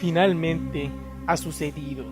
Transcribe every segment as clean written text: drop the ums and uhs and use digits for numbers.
Finalmente ha sucedido.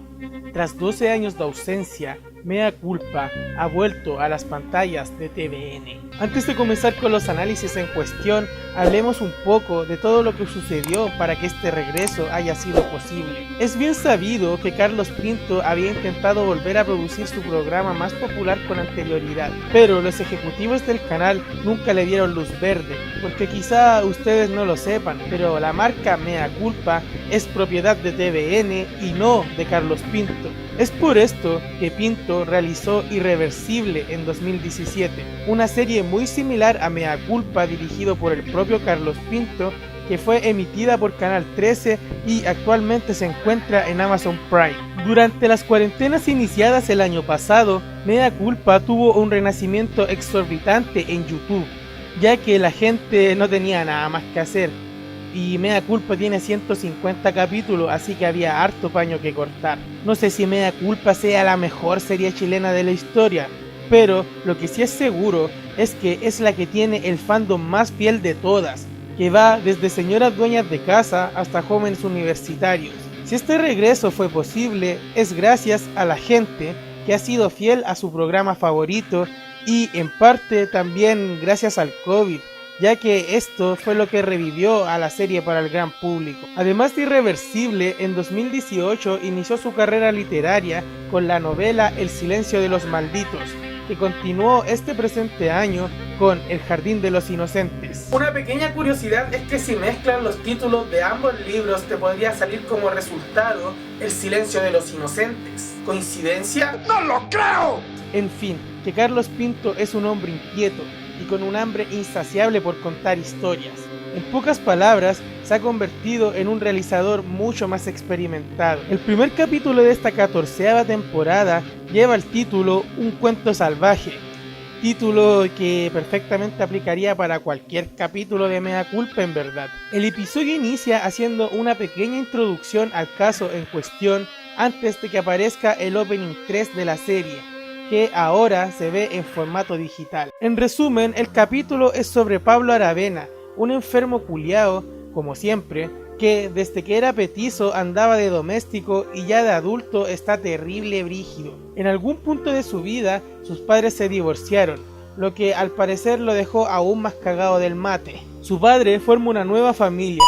Tras 12 años de ausencia, Mea Culpa ha vuelto a las pantallas de TVN. Antes de comenzar con los análisis en cuestión, hablemos un poco de todo lo que sucedió para que este regreso haya sido posible. Es bien sabido que Carlos Pinto había intentado volver a producir su programa más popular con anterioridad, pero los ejecutivos del canal nunca le dieron luz verde, porque quizá ustedes no lo sepan, pero la marca Mea Culpa es propiedad de TVN y no de Carlos Pinto. Es por esto que Pinto realizó Irreversible en 2017, una serie muy similar a Mea Culpa dirigido por el propio Carlos Pinto, que fue emitida por Canal 13 y actualmente se encuentra en Amazon Prime. Durante las cuarentenas iniciadas el año pasado, Mea Culpa tuvo un renacimiento exorbitante en YouTube, ya que la gente no tenía nada más que hacer. Y Mea Culpa tiene 150 capítulos, así que había harto paño que cortar. No sé si Mea Culpa sea la mejor serie chilena de la historia, pero lo que sí es seguro es que es la que tiene el fandom más fiel de todas, que va desde señoras dueñas de casa hasta jóvenes universitarios. Si este regreso fue posible, es gracias a la gente que ha sido fiel a su programa favorito y en parte también gracias al COVID, ya que esto fue lo que revivió a la serie para el gran público. Además de Irreversible, en 2018 inició su carrera literaria con la novela El silencio de los malditos, que continuó este presente año con El jardín de los inocentes. Una pequeña curiosidad es que si mezclan los títulos de ambos libros te podría salir como resultado El silencio de los inocentes. ¿Coincidencia? ¡No lo creo! En fin, que Carlos Pinto es un hombre inquieto y con un hambre insaciable por contar historias. En pocas palabras, se ha convertido en un realizador mucho más experimentado. El primer capítulo de esta 14ª temporada lleva el título Un cuento salvaje, título que perfectamente aplicaría para cualquier capítulo de Mea Culpa en verdad. El episodio inicia haciendo una pequeña introducción al caso en cuestión antes de que aparezca el opening 3 de la serie, que ahora se ve en formato digital. En resumen, el capítulo es sobre Pablo Aravena, un enfermo culiao, como siempre, que desde que era petizo andaba de doméstico y ya de adulto está terrible brígido. En algún punto de su vida, sus padres se divorciaron, lo que al parecer lo dejó aún más cagado del mate. Su padre forma una nueva familia,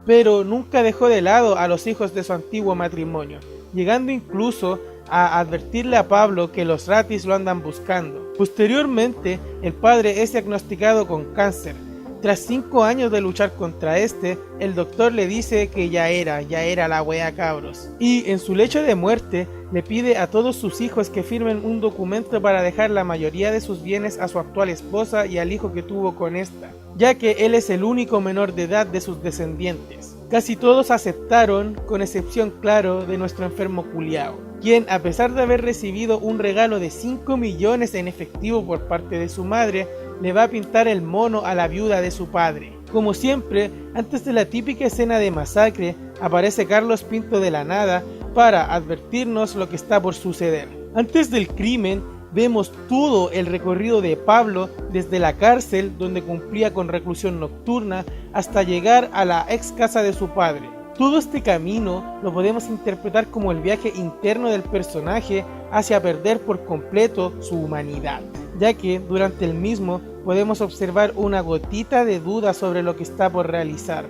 pero nunca dejó de lado a los hijos de su antiguo matrimonio, llegando incluso a advertirle a Pablo que los ratis lo andan buscando. Posteriormente, el padre es diagnosticado con cáncer. Tras 5 años de luchar contra este, el doctor le dice que ya era la wea, cabros. Y en su lecho de muerte, le pide a todos sus hijos que firmen un documento para dejar la mayoría de sus bienes a su actual esposa y al hijo que tuvo con esta, ya que él es el único menor de edad de sus descendientes. Casi todos aceptaron, con excepción claro de nuestro enfermo culiao, quien a pesar de haber recibido un regalo de 5 millones en efectivo por parte de su madre, le va a pintar el mono a la viuda de su padre. Como siempre, antes de la típica escena de masacre, aparece Carlos Pinto de la nada para advertirnos lo que está por suceder. Antes del crimen, vemos todo el recorrido de Pablo desde la cárcel donde cumplía con reclusión nocturna hasta llegar a la ex casa de su padre. Todo este camino lo podemos interpretar como el viaje interno del personaje hacia perder por completo su humanidad, ya que durante el mismo podemos observar una gotita de duda sobre lo que está por realizar.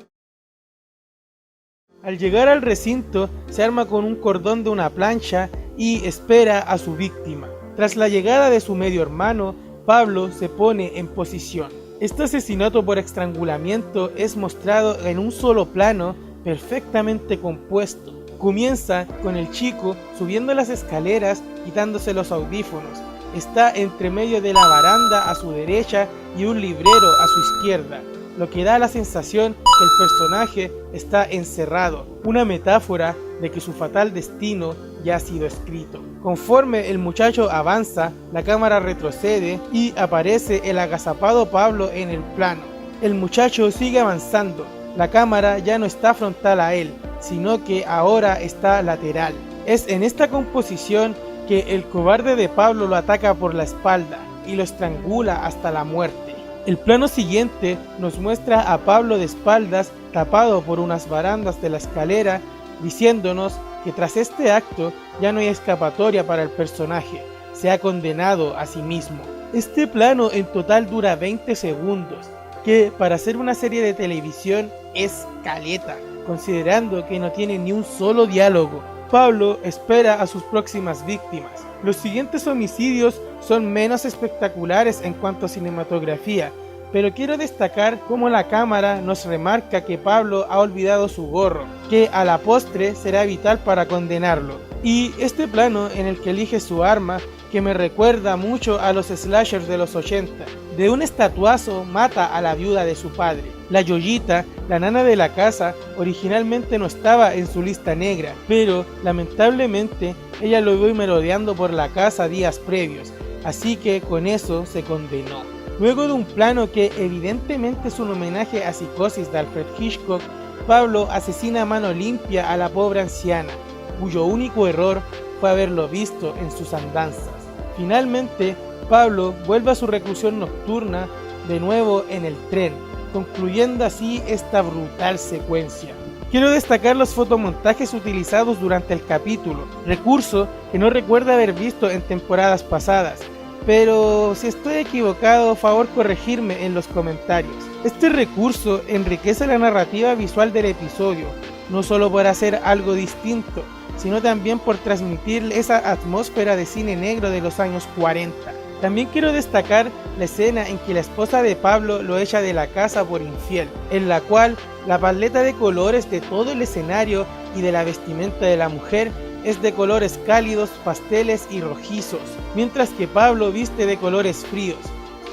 Al llegar al recinto, se arma con un cordón de una plancha y espera a su víctima. Tras la llegada de su medio hermano, Pablo se pone en posición. Este asesinato por estrangulamiento es mostrado en un solo plano perfectamente compuesto. Comienza con el chico subiendo las escaleras quitándose los audífonos. Está entre medio de la baranda a su derecha y un librero a su izquierda, lo que da la sensación que el personaje está encerrado, una metáfora de que su fatal destino ya ha sido escrito. Conforme el muchacho avanza, la cámara retrocede y aparece el agazapado Pablo en el plano. El muchacho sigue avanzando, la cámara ya no está frontal a él, sino que ahora está lateral. Es en esta composición que el cobarde de Pablo lo ataca por la espalda y lo estrangula hasta la muerte. El plano siguiente nos muestra a Pablo de espaldas, tapado por unas barandas de la escalera, diciéndonos que tras este acto ya no hay escapatoria para el personaje, se ha condenado a sí mismo. Este plano en total dura 20 segundos, que para hacer una serie de televisión es caleta, considerando que no tiene ni un solo diálogo. Pablo espera a sus próximas víctimas. Los siguientes homicidios son menos espectaculares en cuanto a cinematografía, pero quiero destacar cómo la cámara nos remarca que Pablo ha olvidado su gorro, que a la postre será vital para condenarlo. Y este plano en el que elige su arma, que me recuerda mucho a los slashers de los 80. De un estatuazo mata a la viuda de su padre. La Yoyita, la nana de la casa, originalmente no estaba en su lista negra, pero lamentablemente ella lo vio merodeando por la casa días previos, así que con eso se condenó. Luego de un plano que evidentemente es un homenaje a Psicosis de Alfred Hitchcock, Pablo asesina a mano limpia a la pobre anciana, cuyo único error fue haberlo visto en sus andanzas. Finalmente, Pablo vuelve a su reclusión nocturna, de nuevo en el tren, concluyendo así esta brutal secuencia. Quiero destacar los fotomontajes utilizados durante el capítulo, recurso que no recuerdo haber visto en temporadas pasadas, pero si estoy equivocado, favor corregirme en los comentarios. Este recurso enriquece la narrativa visual del episodio, no solo por hacer algo distinto, sino también por transmitir esa atmósfera de cine negro de los años 40. También quiero destacar la escena en que la esposa de Pablo lo echa de la casa por infiel, en la cual la paleta de colores de todo el escenario y de la vestimenta de la mujer es de colores cálidos, pasteles y rojizos, mientras que Pablo viste de colores fríos,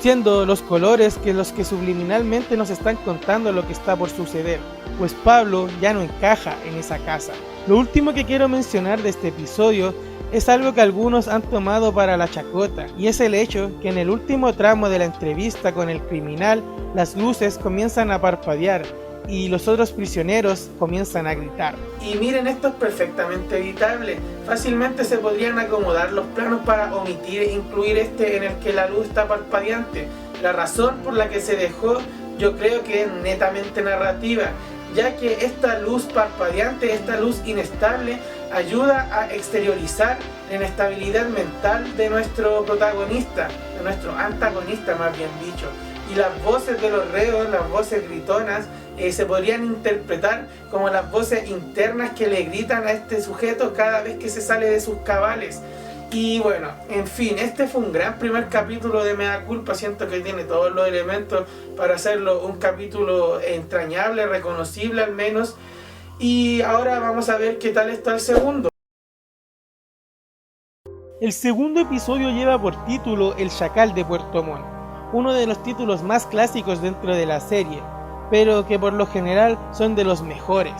siendo los colores los que subliminalmente nos están contando lo que está por suceder, pues Pablo ya no encaja en esa casa. Lo último que quiero mencionar de este episodio es algo que algunos han tomado para la chacota, y es el hecho que en el último tramo de la entrevista con el criminal, las luces comienzan a parpadear y los otros prisioneros comienzan a gritar. Y miren, esto es perfectamente evitable. Fácilmente se podrían acomodar los planos para omitir e incluir este en el que la luz está parpadeante. La razón por la que se dejó, yo creo que es netamente narrativa, ya que esta luz parpadeante, esta luz inestable, ayuda a exteriorizar la inestabilidad mental de nuestro protagonista, de nuestro antagonista más bien dicho. Y las voces de los reos, las voces gritonas, se podrían interpretar como las voces internas que le gritan a este sujeto cada vez que se sale de sus cabales. Y bueno, en fin, este fue un gran primer capítulo de Mea Culpa. Siento que tiene todos los elementos para hacerlo un capítulo entrañable, reconocible al menos. Y ahora vamos a ver qué tal está el segundo. El segundo episodio lleva por título El Chacal de Puerto Montt, uno de los títulos más clásicos dentro de la serie, pero que por lo general son de los mejores.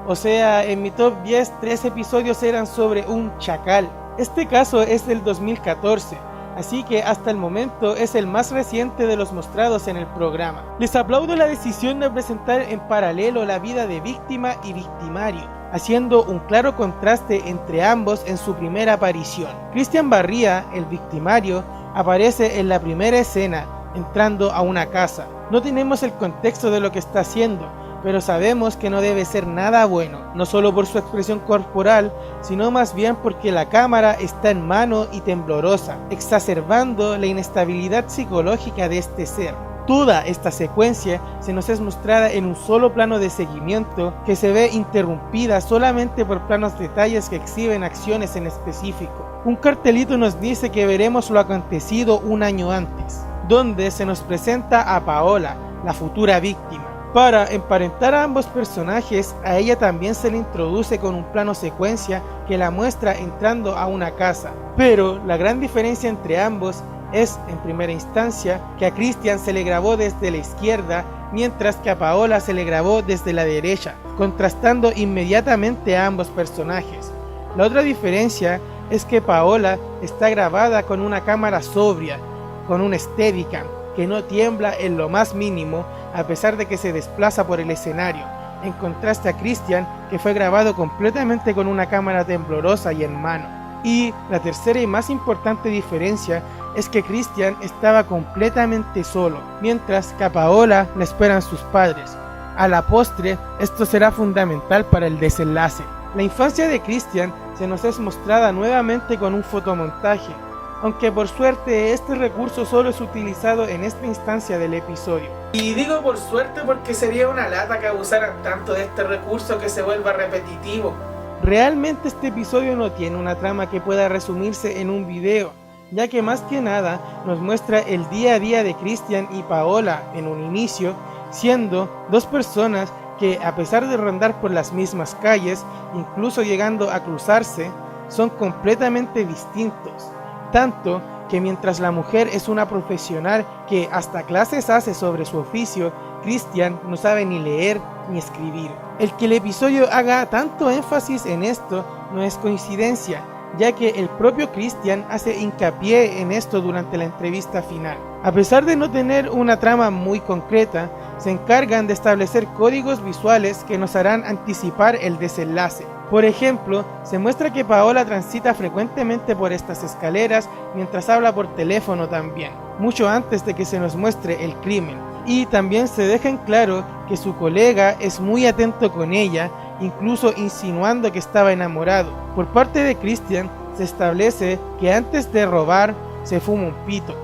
O sea, en mi top 10, 3 episodios eran sobre un chacal. Este caso es del 2014, así que hasta el momento es el más reciente de los mostrados en el programa. Les aplaudo la decisión de presentar en paralelo la vida de víctima y victimario, haciendo un claro contraste entre ambos en su primera aparición. Cristian Barría, el victimario, aparece en la primera escena, entrando a una casa. No tenemos el contexto de lo que está haciendo, pero sabemos que no debe ser nada bueno, no solo por su expresión corporal, sino más bien porque la cámara está en mano y temblorosa, exacerbando la inestabilidad psicológica de este ser. Toda esta secuencia se nos es mostrada en un solo plano de seguimiento que se ve interrumpida solamente por planos detalles que exhiben acciones en específico. Un cartelito nos dice que veremos lo acontecido un año antes, donde se nos presenta a Paola, la futura víctima. Para emparentar a ambos personajes, a ella también se le introduce con un plano secuencia que la muestra entrando a una casa. Pero la gran diferencia entre ambos es, en primera instancia, que a Cristian se le grabó desde la izquierda, mientras que a Paola se le grabó desde la derecha, contrastando inmediatamente a ambos personajes. La otra diferencia es que Paola está grabada con una cámara sobria, con un Steadicam, que no tiembla en lo más mínimo a pesar de que se desplaza por el escenario, en contraste a Cristian, que fue grabado completamente con una cámara temblorosa y en mano. Y la tercera y más importante diferencia es que Christian estaba completamente solo, mientras que a Paola la esperan sus padres. A la postre, esto será fundamental para el desenlace. La infancia de Christian se nos es mostrada nuevamente con un fotomontaje, aunque por suerte este recurso solo es utilizado en esta instancia del episodio. Y digo por suerte porque sería una lata que abusaran tanto de este recurso que se vuelva repetitivo. Realmente este episodio no tiene una trama que pueda resumirse en un video, ya que más que nada nos muestra el día a día de Christian y Paola en un inicio, siendo dos personas que, a pesar de rondar por las mismas calles, incluso llegando a cruzarse, son completamente distintos. Tanto que mientras la mujer es una profesional que hasta clases hace sobre su oficio, Christian no sabe ni leer ni escribir. El que el episodio haga tanto énfasis en esto no es coincidencia, ya que el propio Christian hace hincapié en esto durante la entrevista final. A pesar de no tener una trama muy concreta, se encargan de establecer códigos visuales que nos harán anticipar el desenlace. Por ejemplo, se muestra que Paola transita frecuentemente por estas escaleras mientras habla por teléfono también, mucho antes de que se nos muestre el crimen. Y también se deja en claro que su colega es muy atento con ella, incluso insinuando que estaba enamorado. Por parte de Christian, se establece que antes de robar, se fuma un pito.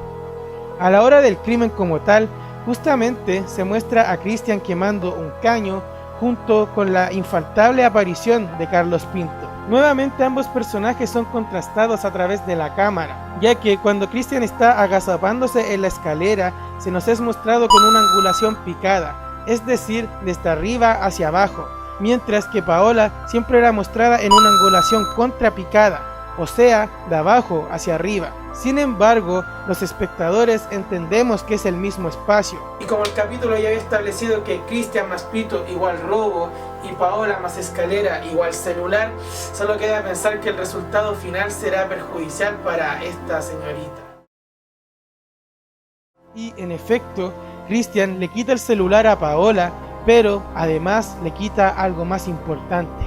A la hora del crimen como tal, justamente se muestra a Christian quemando un caño, junto con la infaltable aparición de Carlos Pinto. Nuevamente ambos personajes son contrastados a través de la cámara, ya que cuando Christian está agazapándose en la escalera, se nos es mostrado con una angulación picada, es decir, desde arriba hacia abajo, mientras que Paola siempre era mostrada en una angulación contrapicada, o sea, de abajo hacia arriba. Sin embargo, los espectadores entendemos que es el mismo espacio. Y como el capítulo ya había establecido que Christian más pito igual robo y Paola más escalera igual celular, solo queda pensar que el resultado final será perjudicial para esta señorita. Y en efecto, Christian le quita el celular a Paola, pero además le quita algo más importante,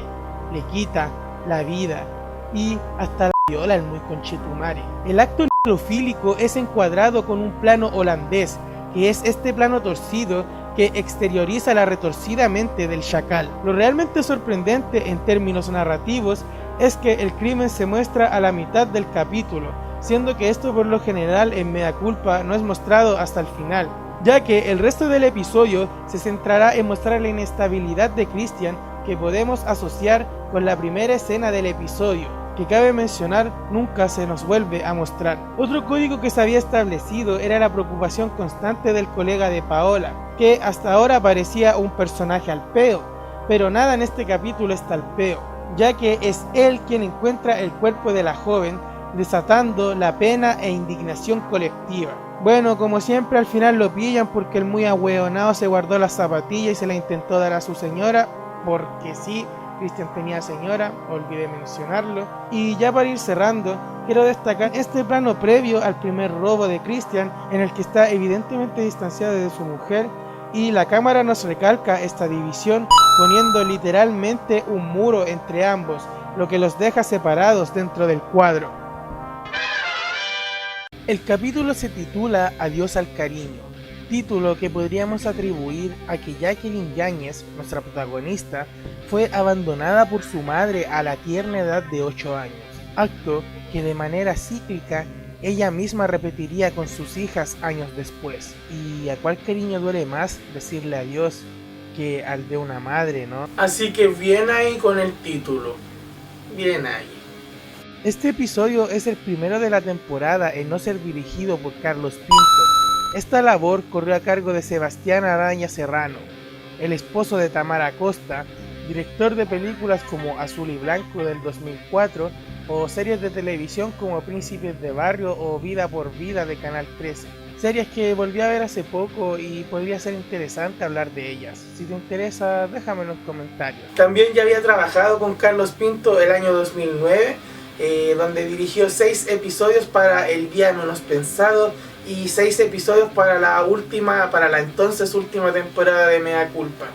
le quita la vida y hasta la viola el muy conchetumare. El acto necrofílico es encuadrado con un plano holandés, que es este plano torcido que exterioriza la retorcida mente del chacal. Lo realmente sorprendente en términos narrativos es que el crimen se muestra a la mitad del capítulo, siendo que esto por lo general en Mea Culpa no es mostrado hasta el final, ya que el resto del episodio se centrará en mostrar la inestabilidad de Christian que podemos asociar con la primera escena del episodio, que cabe mencionar nunca se nos vuelve a mostrar. Otro código que se había establecido era la preocupación constante del colega de Paola, que hasta ahora parecía un personaje al peo, pero nada en este capítulo está al peo, ya que es él quien encuentra el cuerpo de la joven, desatando la pena e indignación colectiva. Bueno, como siempre al final lo pillan porque el muy ahueonado se guardó la zapatilla y se la intentó dar a su señora, porque sí, Christian tenía señora, olvidé mencionarlo. Y ya para ir cerrando, quiero destacar este plano previo al primer robo de Christian, en el que está evidentemente distanciado de su mujer, y la cámara nos recalca esta división poniendo literalmente un muro entre ambos, lo que los deja separados dentro del cuadro. El capítulo se titula Adiós al cariño, título que podríamos atribuir a que Jacqueline Yáñez, nuestra protagonista, fue abandonada por su madre a la tierna edad de 8 años, acto que de manera cíclica ella misma repetiría con sus hijas años después. ¿Y a cuál cariño duele más decirle adiós que al de una madre, no? Así que bien ahí con el título, bien ahí. Este episodio es el primero de la temporada en no ser dirigido por Carlos Pinto. Esta labor corrió a cargo de Sebastián Araña Serrano, el esposo de Tamara Costa, director de películas como Azul y Blanco del 2004 o series de televisión como Príncipes de Barrio o Vida por Vida de Canal 13. Series que volví a ver hace poco y podría ser interesante hablar de ellas. Si te interesa, déjame en los comentarios. También ya había trabajado con Carlos Pinto el año 2009, donde dirigió 6 episodios para El Día Menos Pensado y 6 episodios para la entonces última temporada de Mea Culpa.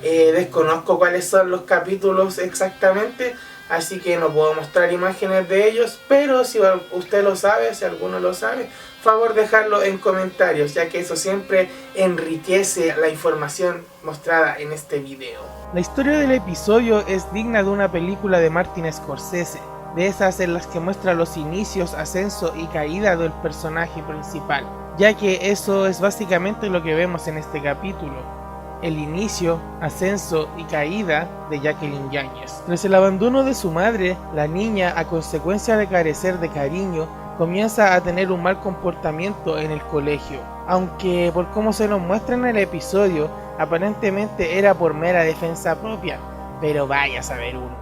Desconozco cuáles son los capítulos exactamente, así que no puedo mostrar imágenes de ellos, pero si usted lo sabe, si alguno lo sabe, favor dejarlo en comentarios, ya que eso siempre enriquece la información mostrada en este video. La historia del episodio es digna de una película de Martin Scorsese, de esas en las que muestra los inicios, ascenso y caída del personaje principal, ya que eso es básicamente lo que vemos en este capítulo: el inicio, ascenso y caída de Jacqueline Yáñez. Tras el abandono de su madre, la niña, a consecuencia de carecer de cariño, comienza a tener un mal comportamiento en el colegio, aunque por cómo se nos muestra en el episodio, aparentemente era por mera defensa propia, pero vaya a saber uno.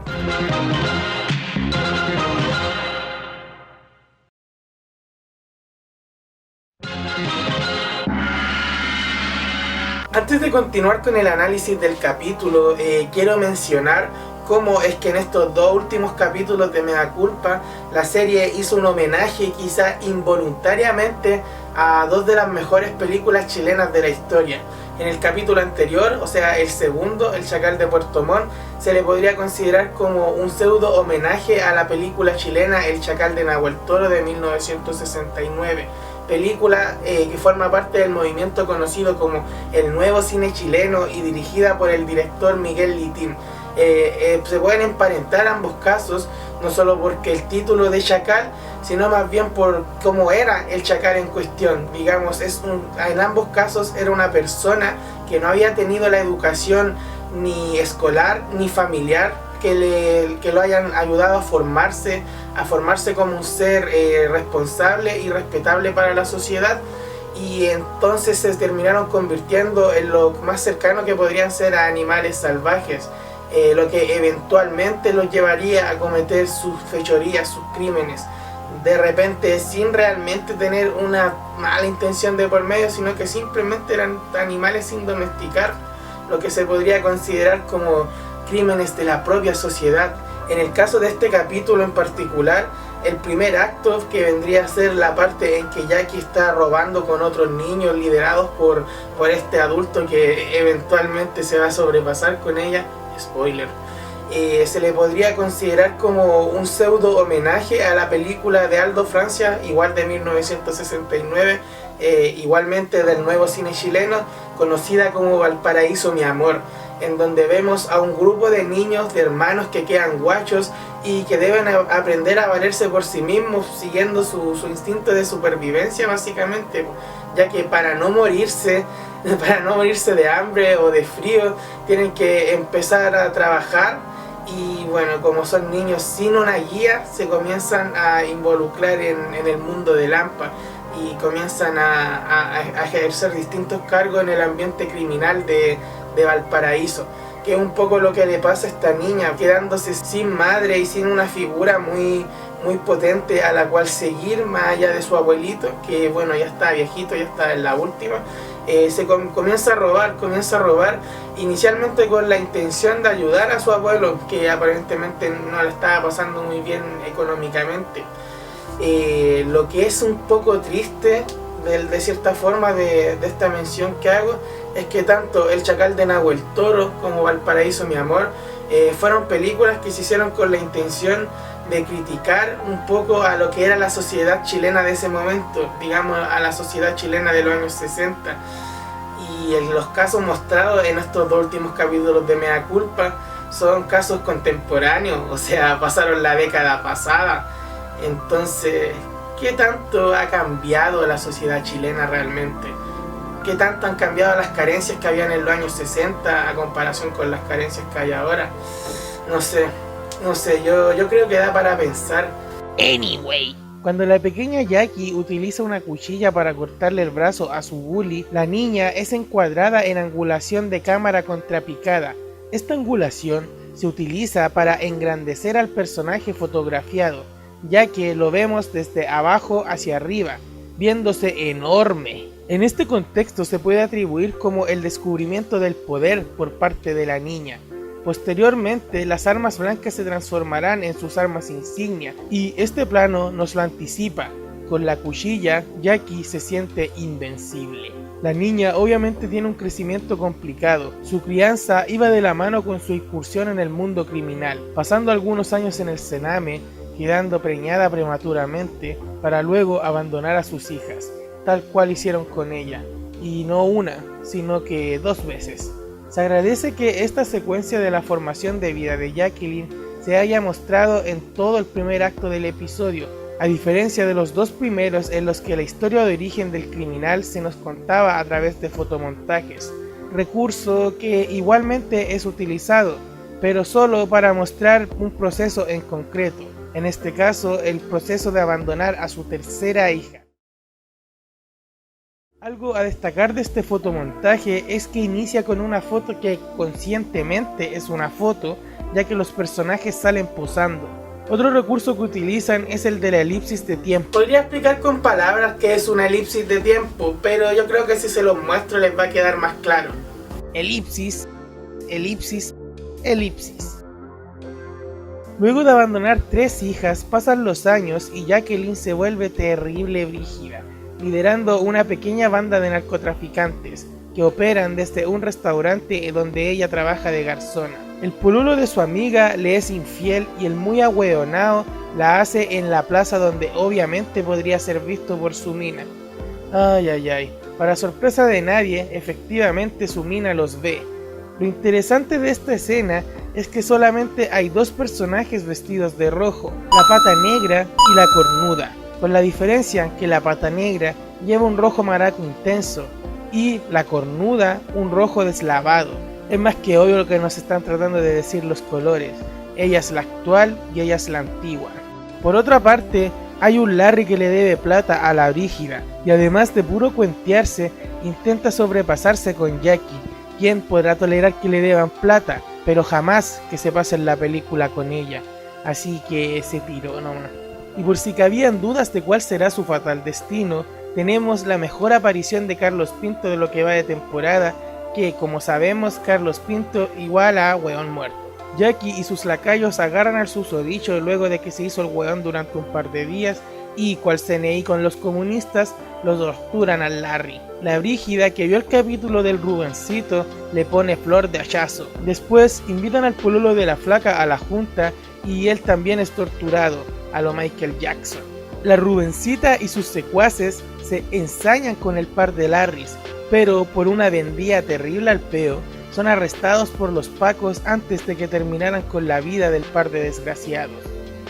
Antes de continuar con el análisis del capítulo, quiero mencionar cómo es que en estos dos últimos capítulos de Mea Culpa, la serie hizo un homenaje quizá involuntariamente a dos de las mejores películas chilenas de la historia. En el capítulo anterior, o sea el segundo, El Chacal de Puerto Montt, se le podría considerar como un pseudo homenaje a la película chilena El Chacal de Nahuel Toro de 1969. Película que forma parte del movimiento conocido como el nuevo cine chileno y dirigida por el director Miguel Litín. Se pueden emparentar ambos casos, no solo porque el título de Chacal, sino más bien por cómo era el chacal en cuestión. Digamos, en ambos casos era una persona que no había tenido la educación ni escolar ni familiar que lo hayan ayudado a formarse como un ser responsable y respetable para la sociedad, y entonces se terminaron convirtiendo en lo más cercano que podrían ser a animales salvajes, lo que eventualmente los llevaría a cometer sus fechorías, sus crímenes, de repente sin realmente tener una mala intención de por medio, sino que simplemente eran animales sin domesticar, lo que se podría considerar como crímenes de la propia sociedad. En el caso de este capítulo en particular, el primer acto, que vendría a ser la parte en que Jackie está robando con otros niños liderados por este adulto que eventualmente se va a sobrepasar con ella, spoiler, se le podría considerar como un pseudo homenaje a la película de Aldo Francia, igual de 1969, igualmente del nuevo cine chileno, conocida como Valparaíso mi amor, en donde vemos a un grupo de niños, de hermanos que quedan guachos y que deben aprender a valerse por sí mismos, siguiendo su instinto de supervivencia básicamente, ya que para no morirse de hambre o de frío, tienen que empezar a trabajar. Y bueno, como son niños sin una guía, se comienzan a involucrar en el mundo de Lampa y comienzan a ejercer distintos cargos en el ambiente criminal de Valparaíso, que es un poco lo que le pasa a esta niña, quedándose sin madre y sin una figura muy potente a la cual seguir, más allá de su abuelito, que bueno, ya está viejito, ya está en la última. Comienza a robar, inicialmente con la intención de ayudar a su abuelo, que aparentemente no le estaba pasando muy bien económicamente. Lo que es un poco triste de cierta forma de esta mención que hago, es que tanto El Chacal de Nahuel Toro como Valparaíso mi amor fueron películas que se hicieron con la intención de criticar un poco a lo que era la sociedad chilena de ese momento, digamos a la sociedad chilena de los años 60. Y los casos mostrados en estos dos últimos capítulos de Mea Culpa son casos contemporáneos, o sea, pasaron la década pasada. Entonces, ¿qué tanto ha cambiado la sociedad chilena realmente? ¿Qué tanto han cambiado las carencias que habían en los años 60 a comparación con las carencias que hay ahora? No sé, yo creo que da para pensar. Anyway, cuando la pequeña Jackie utiliza una cuchilla para cortarle el brazo a su bully, la niña es encuadrada en angulación de cámara contrapicada. Esta angulación se utiliza para engrandecer al personaje fotografiado, ya que lo vemos desde abajo hacia arriba, viéndose enorme. En este contexto se puede atribuir como el descubrimiento del poder por parte de la niña. Posteriormente, las armas blancas se transformarán en sus armas insignia, y este plano nos lo anticipa, con la cuchilla, Jackie se siente invencible. La niña obviamente tiene un crecimiento complicado. Su crianza iba de la mano con su incursión en el mundo criminal, pasando algunos años en el cename, quedando preñada prematuramente para luego abandonar a sus hijas, tal cual hicieron con ella, y no una, sino que 2 veces. Se agradece que esta secuencia de la formación de vida de Jacqueline se haya mostrado en todo el primer acto del episodio, a diferencia de los 2 primeros en los que la historia de origen del criminal se nos contaba a través de fotomontajes, recurso que igualmente es utilizado, pero solo para mostrar un proceso en concreto, en este caso el proceso de abandonar a su tercera hija. Algo a destacar de este fotomontaje es que inicia con una foto que conscientemente es una foto, ya que los personajes salen posando. Otro recurso que utilizan es el de la elipsis de tiempo. Podría explicar con palabras qué es una elipsis de tiempo, pero yo creo que si se los muestro les va a quedar más claro. Elipsis, elipsis, elipsis. Luego de abandonar 3 hijas, pasan los años y Jacqueline se vuelve terrible brígida, liderando una pequeña banda de narcotraficantes que operan desde un restaurante donde ella trabaja de garzona. El polulo de su amiga le es infiel y el muy ahueonao la hace en la plaza donde obviamente podría ser visto por su mina. Ay ay ay, para sorpresa de nadie, efectivamente su mina los ve. Lo interesante de esta escena es que solamente hay 2 personajes vestidos de rojo, la pata negra y la cornuda, con la diferencia que la pata negra lleva un rojo maraco intenso y la cornuda un rojo deslavado. Es más que obvio lo que nos están tratando de decir los colores, ella es la actual y ella es la antigua. Por otra parte, hay un Larry que le debe plata a la Brígida y además de puro cuentearse, intenta sobrepasarse con Jackie, quien podrá tolerar que le deban plata, pero jamás que se pase en la película con ella, así que se tiró nomás. Y por si cabían dudas de cuál será su fatal destino, tenemos la mejor aparición de Carlos Pinto de lo que va de temporada, que como sabemos Carlos Pinto igual a hueón muerto. Jackie y sus lacayos agarran al susodicho luego de que se hizo el hueón durante un par de días y, cual CNI con los comunistas, los torturan al Larry. La Brígida, que vio el capítulo del Rubencito, le pone flor de hachazo. Después invitan al pololo de la flaca a la junta y él también es torturado, a lo Michael Jackson. La Rubencita y sus secuaces se ensañan con el par de Larrys, pero por una vendía terrible al peo, son arrestados por los pacos antes de que terminaran con la vida del par de desgraciados.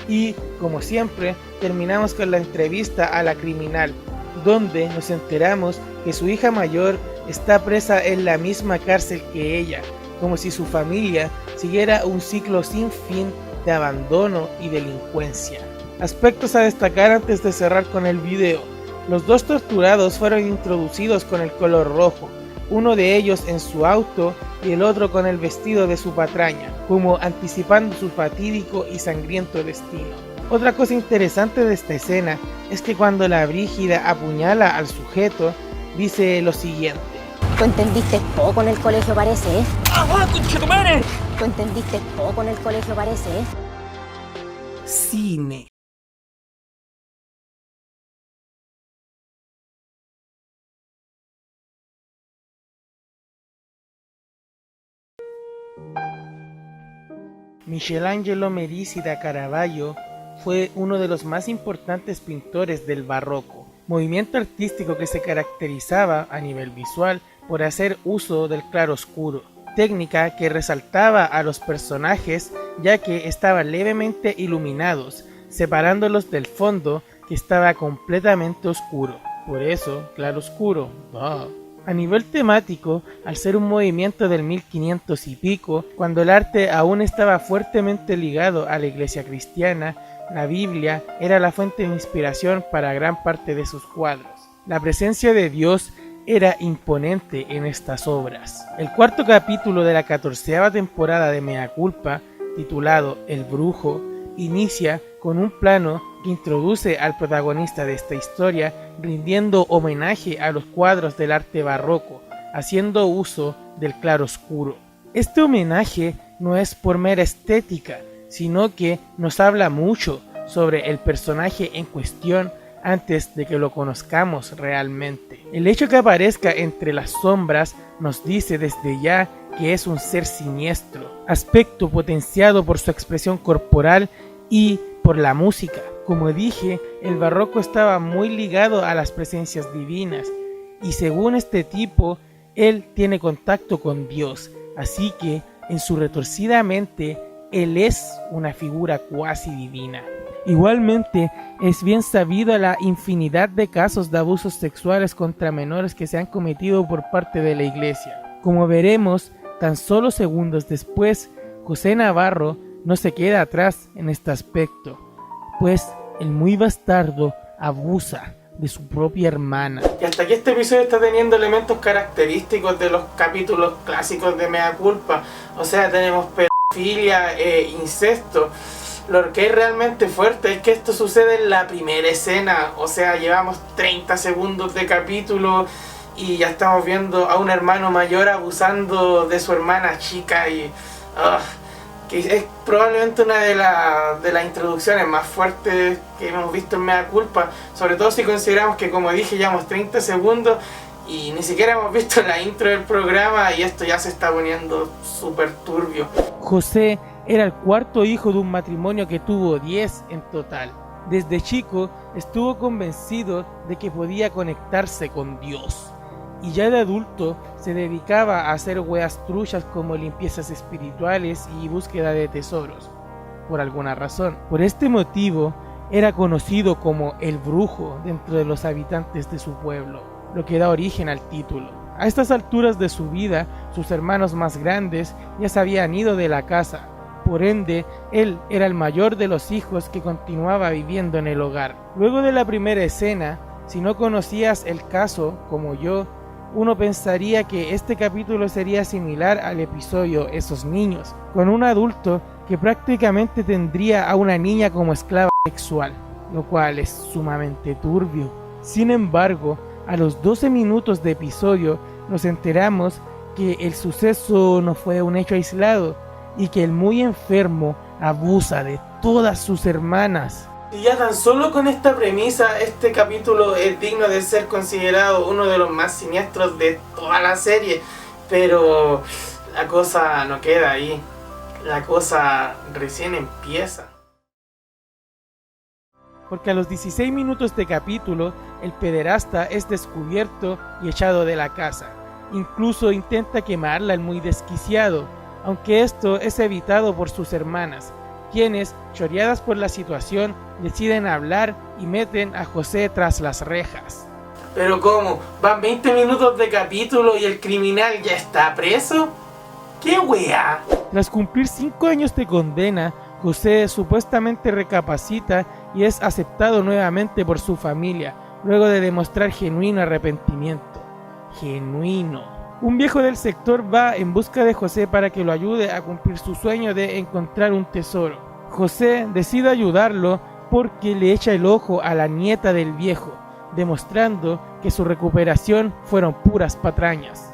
Y, como siempre, terminamos con la entrevista a la criminal, donde nos enteramos que su hija mayor está presa en la misma cárcel que ella, como si su familia siguiera un ciclo sin fin de abandono y delincuencia. Aspectos a destacar antes de cerrar con el video. Los 2 torturados fueron introducidos con el color rojo, uno de ellos en su auto y el otro con el vestido de su patraña, como anticipando su fatídico y sangriento destino. Otra cosa interesante de esta escena es que cuando la Brígida apuñala al sujeto, dice lo siguiente: Tú entendiste poco en el colegio parece, ¿eh? ¡Ajá, conchetumare! Tú entendiste poco en el colegio parece, ¿eh? Cine. Michelangelo Merisi da Caravaggio fue uno de los más importantes pintores del barroco, movimiento artístico que se caracterizaba a nivel visual por hacer uso del claroscuro, técnica que resaltaba a los personajes ya que estaban levemente iluminados, separándolos del fondo que estaba completamente oscuro. Por eso, claroscuro. A nivel temático, al ser un movimiento del 1500 y pico, cuando el arte aún estaba fuertemente ligado a la iglesia cristiana, la Biblia era la fuente de inspiración para gran parte de sus cuadros. La presencia de Dios era imponente en estas obras. El 4º capítulo de la 14ª temporada de Mea Culpa, titulado El Brujo, inicia con un plano que introduce al protagonista de esta historia rindiendo homenaje a los cuadros del arte barroco, haciendo uso del claroscuro. Este homenaje no es por mera estética, sino que nos habla mucho sobre el personaje en cuestión, antes de que lo conozcamos realmente. El hecho que aparezca entre las sombras nos dice desde ya que es un ser siniestro, aspecto potenciado por su expresión corporal y por la música. Como dije, el barroco estaba muy ligado a las presencias divinas, y según este tipo, él tiene contacto con Dios, así que en su retorcida mente, él es una figura cuasi divina. Igualmente, es bien sabido la infinidad de casos de abusos sexuales contra menores que se han cometido por parte de la Iglesia. Como veremos, tan solo segundos después, José Navarro no se queda atrás en este aspecto, pues el muy bastardo abusa de su propia hermana. Y hasta aquí este episodio está teniendo elementos característicos de los capítulos clásicos de Mea Culpa. O sea, tenemos pedofilia e incesto. Lo que es realmente fuerte es que esto sucede en la primera escena. O sea, llevamos 30 segundos de capítulo y ya estamos viendo a un hermano mayor abusando de su hermana chica y... que es probablemente una de las introducciones más fuertes que hemos visto en Mea Culpa, sobre todo si consideramos que, como dije, llevamos 30 segundos y ni siquiera hemos visto la intro del programa y esto ya se está poniendo súper turbio. José era el cuarto hijo de un matrimonio que tuvo 10 en total. Desde chico estuvo convencido de que podía conectarse con Dios. Y ya de adulto se dedicaba a hacer weas truchas como limpiezas espirituales y búsqueda de tesoros, por alguna razón. Por este motivo, era conocido como el brujo dentro de los habitantes de su pueblo, lo que da origen al título. A estas alturas de su vida, sus hermanos más grandes ya se habían ido de la casa, por ende, él era el mayor de los hijos que continuaba viviendo en el hogar. Luego de la primera escena, si no conocías el caso, como yo, uno pensaría que este capítulo sería similar al episodio Esos niños, con un adulto que prácticamente tendría a una niña como esclava sexual, lo cual es sumamente turbio. Sin embargo, a los 12 minutos de episodio nos enteramos que el suceso no fue un hecho aislado y que el muy enfermo abusa de todas sus hermanas. Y ya tan solo con esta premisa, este capítulo es digno de ser considerado uno de los más siniestros de toda la serie. Pero la cosa no queda ahí. La cosa recién empieza. Porque a los 16 minutos de capítulo, el pederasta es descubierto y echado de la casa. Incluso intenta quemarla el muy desquiciado, aunque esto es evitado por sus hermanas, quienes, choreadas por la situación, deciden hablar y meten a José tras las rejas. ¿Pero cómo? ¿Van 20 minutos de capítulo y el criminal ya está preso? ¡Qué wea! Tras cumplir 5 años de condena, José supuestamente recapacita y es aceptado nuevamente por su familia, luego de demostrar genuino arrepentimiento. Genuino. Un viejo del sector va en busca de José para que lo ayude a cumplir su sueño de encontrar un tesoro. José decide ayudarlo porque le echa el ojo a la nieta del viejo, demostrando que su recuperación fueron puras patrañas.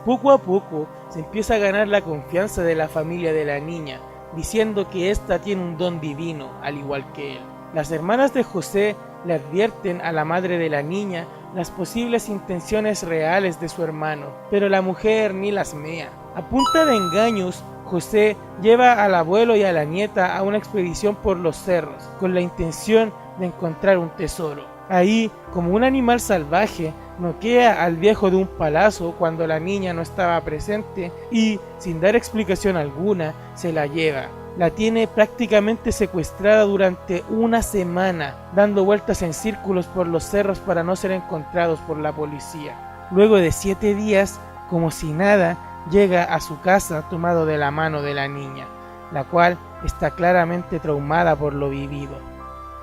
Poco a poco se empieza a ganar la confianza de la familia de la niña, diciendo que ésta tiene un don divino, al igual que él. Las hermanas de José le advierten a la madre de la niña las posibles intenciones reales de su hermano, pero la mujer ni las mea. A punta de engaños, José lleva al abuelo y a la nieta a una expedición por los cerros, con la intención de encontrar un tesoro. Ahí, como un animal salvaje, noquea al viejo de un palazo cuando la niña no estaba presente y, sin dar explicación alguna, se la lleva. La tiene prácticamente secuestrada durante una semana, dando vueltas en círculos por los cerros para no ser encontrados por la policía. Luego de 7 días, como si nada, llega a su casa tomado de la mano de la niña, la cual está claramente traumada por lo vivido.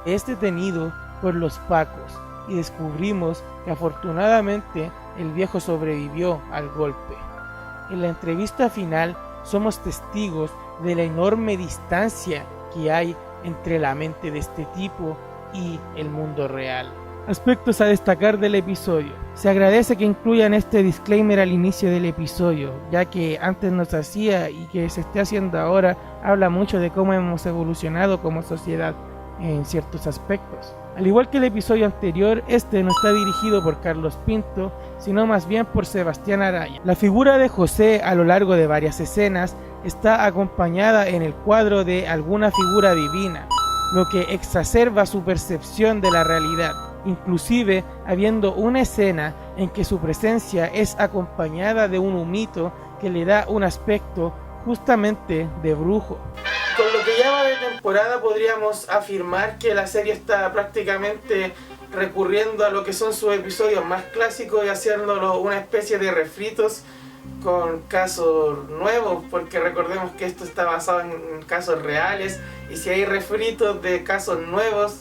Es detenido por los pacos y descubrimos que afortunadamente el viejo sobrevivió al golpe. En la entrevista final somos testigos de la enorme distancia que hay entre la mente de este tipo y el mundo real. Aspectos a destacar del episodio. Se agradece que incluyan este disclaimer al inicio del episodio, ya que antes no se hacía y que se esté haciendo ahora habla mucho de cómo hemos evolucionado como sociedad en ciertos aspectos. Al igual que el episodio anterior, este no está dirigido por Carlos Pinto, sino más bien por Sebastián Araya. La figura de José a lo largo de varias escenas está acompañada en el cuadro de alguna figura divina, lo que exacerba su percepción de la realidad, inclusive habiendo una escena en que su presencia es acompañada de un humito que le da un aspecto justamente de brujo. Con lo que ya va de temporada podríamos afirmar que la serie está prácticamente recurriendo a lo que son sus episodios más clásicos y haciéndolo una especie de refritos con casos nuevos, porque recordemos que esto está basado en casos reales, y si hay refritos de casos nuevos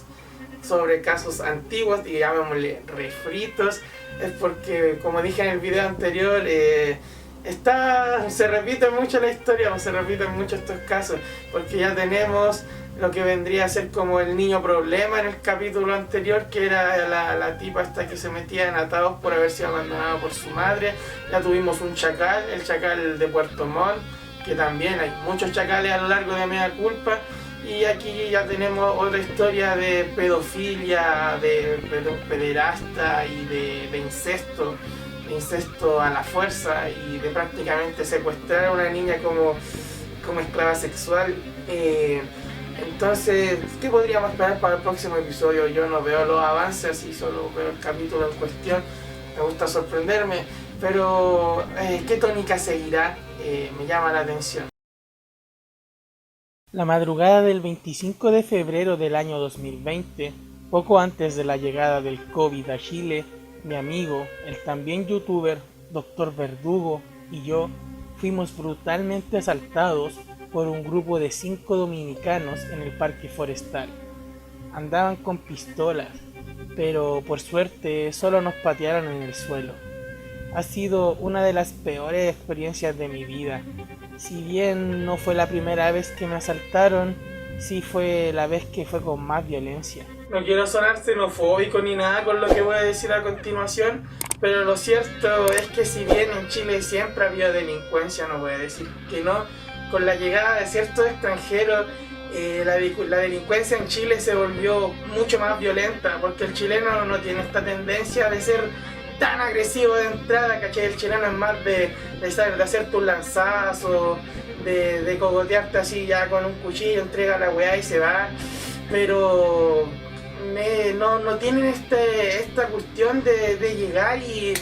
sobre casos antiguos, y llamémosle refritos, es porque, como dije en el video anterior, se repite mucho la historia, o se repiten mucho estos casos, porque ya tenemos lo que vendría a ser como el niño problema en el capítulo anterior, que era la tipa esta que se metía en atados por haber sido abandonada por su madre. Ya tuvimos un chacal, el chacal de Puerto Montt, que también hay muchos chacales a lo largo de Mea Culpa. Y aquí ya tenemos otra historia de pedofilia, de pederasta y de incesto a la fuerza, y de prácticamente secuestrar a una niña como esclava sexual. Entonces, ¿qué podríamos esperar para el próximo episodio? Yo no veo los avances, así solo veo el capítulo en cuestión. Me gusta sorprenderme, pero ¿qué tónica seguirá? Me llama la atención. La madrugada del 25 de febrero del año 2020, poco antes de la llegada del COVID a Chile, mi amigo, el también youtuber Dr. Verdugo y yo fuimos brutalmente asaltados por un grupo de 5 dominicanos en el parque forestal. Andaban con pistolas, pero por suerte solo nos patearon en el suelo. Ha sido una de las peores experiencias de mi vida. Si bien no fue la primera vez que me asaltaron, sí fue la vez que fue con más violencia. No quiero sonar xenofóbico ni nada con lo que voy a decir a continuación, pero lo cierto es que si bien en Chile siempre ha habido delincuencia, no voy a decir que no, con la llegada de ciertos extranjeros, la delincuencia en Chile se volvió mucho más violenta, porque el chileno no tiene esta tendencia de ser tan agresivo de entrada, ¿cachai? El chileno es más de hacerte un lanzazo, de cogotearte así ya con un cuchillo, entrega la weá y se va, pero no tienen esta cuestión de llegar y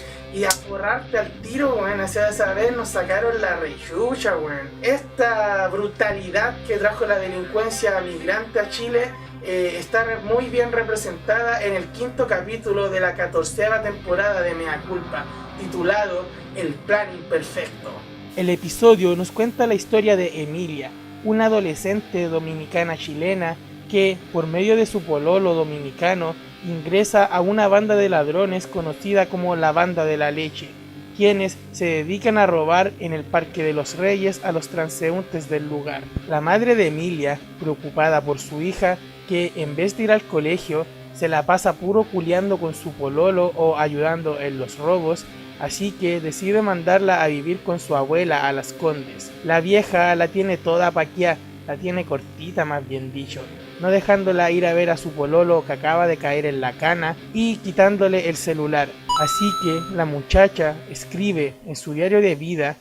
aforrarte al tiro, weón. O sea, esa vez nos sacaron la rechucha, weón. Esta brutalidad que trajo la delincuencia migrante a Chile está muy bien representada en el 5º capítulo de la 14ª temporada de Mea Culpa, titulado El Plan Imperfecto. El episodio nos cuenta la historia de Emilia, una adolescente dominicana chilena que, por medio de su pololo dominicano, ingresa a una banda de ladrones conocida como la Banda de la Leche, quienes se dedican a robar en el Parque de los Reyes a los transeúntes del lugar. La madre de Emilia, preocupada por su hija, que en vez de ir al colegio, se la pasa puro culiando con su pololo o ayudando en los robos, así que decide mandarla a vivir con su abuela a Las Condes. La vieja la tiene toda paquiá, la tiene cortita más bien dicho, no dejándola ir a ver a su pololo que acaba de caer en la cana y quitándole el celular. Así que la muchacha escribe en su diario de vida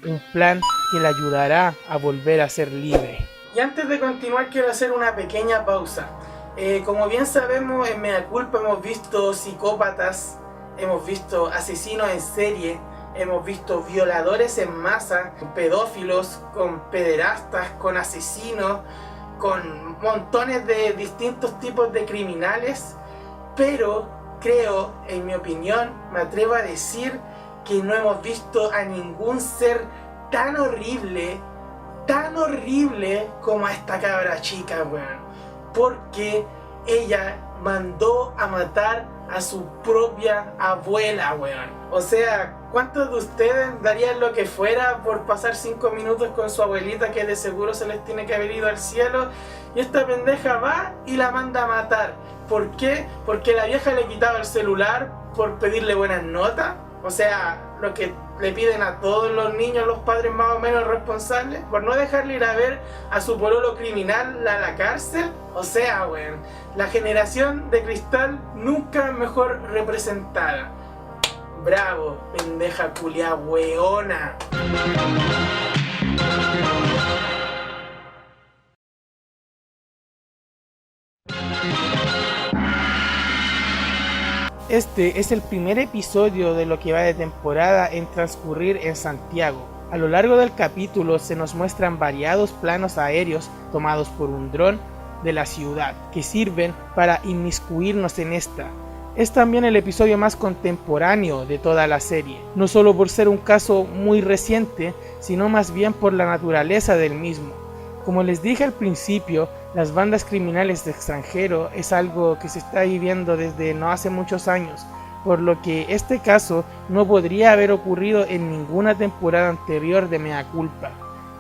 un plan que le ayudará a volver a ser libre. Y antes de continuar quiero hacer una pequeña pausa. Como bien sabemos, en Mea Culpa hemos visto psicópatas, hemos visto asesinos en serie, hemos visto violadores en masa, pedófilos, con pederastas, con asesinos, con montones de distintos tipos de criminales, pero creo, en mi opinión, me atrevo a decir que no hemos visto a ningún ser tan horrible como a esta cabra chica, weón. Porque ella mandó a matar a su propia abuela, weón. O sea, ¿cuántos de ustedes darían lo que fuera por pasar 5 minutos con su abuelita, que de seguro se les tiene que haber ido al cielo? Y esta pendeja va y la manda a matar. ¿Por qué? Porque la vieja le quitaba el celular por pedirle buenas notas. O sea, lo que le piden a todos los niños, los padres más o menos responsables, por no dejarle ir a ver a su pololo criminal a la cárcel. O sea, weón, la generación de cristal nunca mejor representada. Bravo, pendeja culia weona. Este es el primer episodio de lo que va de temporada en transcurrir en Santiago. A lo largo del capítulo se nos muestran variados planos aéreos tomados por un dron de la ciudad, que sirven para inmiscuirnos en esta. Es también el episodio más contemporáneo de toda la serie, no solo por ser un caso muy reciente, sino más bien por la naturaleza del mismo. Como les dije al principio, las bandas criminales de extranjero es algo que se está viviendo desde no hace muchos años, por lo que este caso no podría haber ocurrido en ninguna temporada anterior de Mea Culpa.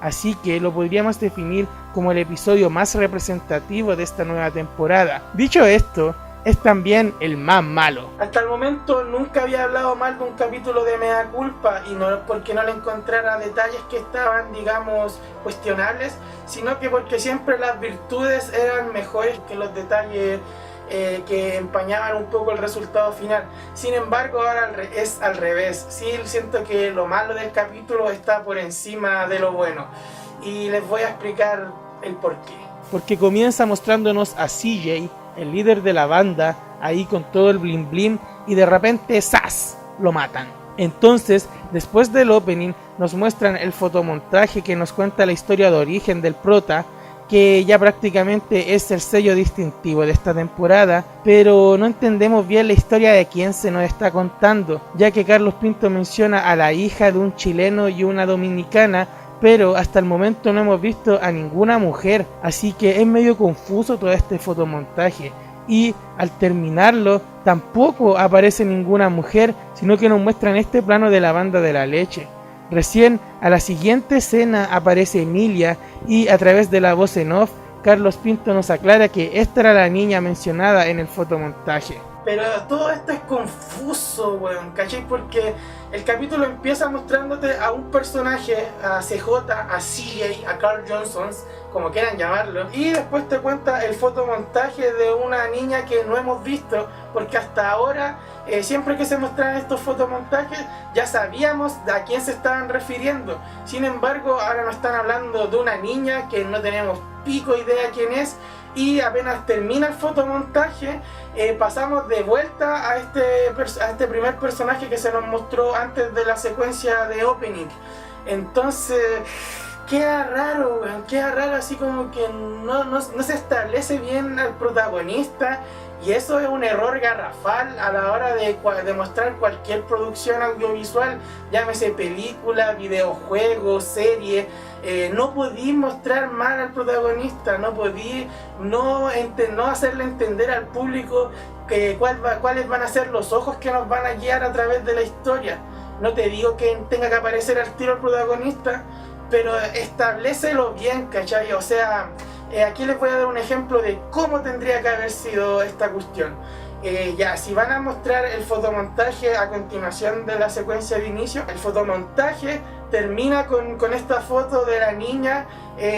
Así que lo podríamos definir como el episodio más representativo de esta nueva temporada. Dicho esto, es también el más malo. Hasta el momento nunca había hablado mal de un capítulo de Mea Culpa, y no porque no le encontrara detalles que estaban, digamos, cuestionables, sino que porque siempre las virtudes eran mejores que los detalles que empañaban un poco el resultado final. Sin embargo, ahora es al revés. Sí, siento que lo malo del capítulo está por encima de lo bueno, y les voy a explicar el porqué. Porque comienza mostrándonos a CJ, el líder de la banda, ahí con todo el blim blim, y de repente ¡zas!, lo matan. Entonces, después del opening, nos muestran el fotomontaje que nos cuenta la historia de origen del prota, que ya prácticamente es el sello distintivo de esta temporada, pero no entendemos bien la historia de quién se nos está contando, ya que Carlos Pinto menciona a la hija de un chileno y una dominicana, pero hasta el momento no hemos visto a ninguna mujer, así que es medio confuso todo este fotomontaje. Y al terminarlo tampoco aparece ninguna mujer, sino que nos muestran este plano de la banda de la leche. Recién a la siguiente escena aparece Emilia, y a través de la voz en off, Carlos Pinto nos aclara que esta era la niña mencionada en el fotomontaje. Pero todo esto es confuso, weón, ¿cachai? Porque el capítulo empieza mostrándote a un personaje, a CJ, a CJ, a Carl Johnson, como quieran llamarlo, y después te cuenta el fotomontaje de una niña que no hemos visto, porque hasta ahora, siempre que se muestran estos fotomontajes, ya sabíamos a quién se estaban refiriendo. Sin embargo, ahora nos están hablando de una niña que no tenemos pico idea quién es, y apenas termina el fotomontaje, pasamos de vuelta a este primer personaje que se nos mostró antes de la secuencia de opening. Entonces queda raro, weón, queda raro, así como que no se establece bien al protagonista, y eso es un error garrafal a la hora de mostrar cualquier producción audiovisual, llámese película, videojuego, serie. No podí mostrar mal al protagonista, no podí no hacerle entender al público cuáles van a ser los ojos que nos van a guiar a través de la historia. No te digo que tenga que aparecer al tiro el protagonista, pero establécelo bien, ¿cachai? O sea, aquí les voy a dar un ejemplo de cómo tendría que haber sido esta cuestión. Ya, si van a mostrar el fotomontaje a continuación de la secuencia de inicio, el fotomontaje termina con esta foto de la niña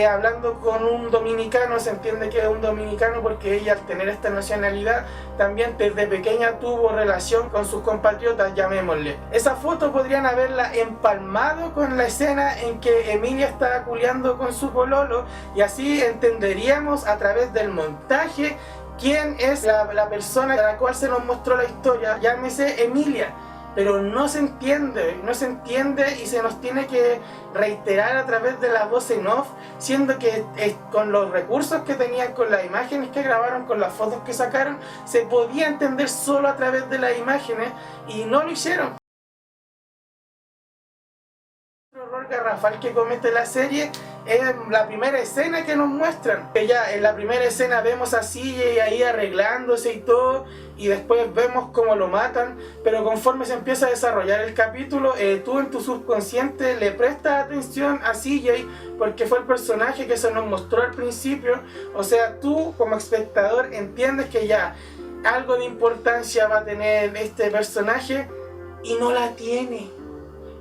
hablando con un dominicano. Se entiende que es un dominicano porque ella, al tener esta nacionalidad, también desde pequeña tuvo relación con sus compatriotas, llamémosle. Esa foto podrían haberla empalmado con la escena en que Emilia está culeando con su pololo, y así entenderíamos a través del montaje quién es la persona a la cual se nos mostró la historia, llámese Emilia. Pero no se entiende y se nos tiene que reiterar a través de la voz en off, siendo que con los recursos que tenían, con las imágenes que grabaron, con las fotos que sacaron, se podía entender solo a través de las imágenes, y no lo hicieron. Error garrafal que comete la serie es la primera escena que nos muestran, que ya en la primera escena vemos a CJ ahí arreglándose y todo, y después vemos cómo lo matan, pero conforme se empieza a desarrollar el capítulo, tú en tu subconsciente le prestas atención a CJ porque fue el personaje que se nos mostró al principio. O sea, tú como espectador entiendes que ya algo de importancia va a tener este personaje, y no la tiene.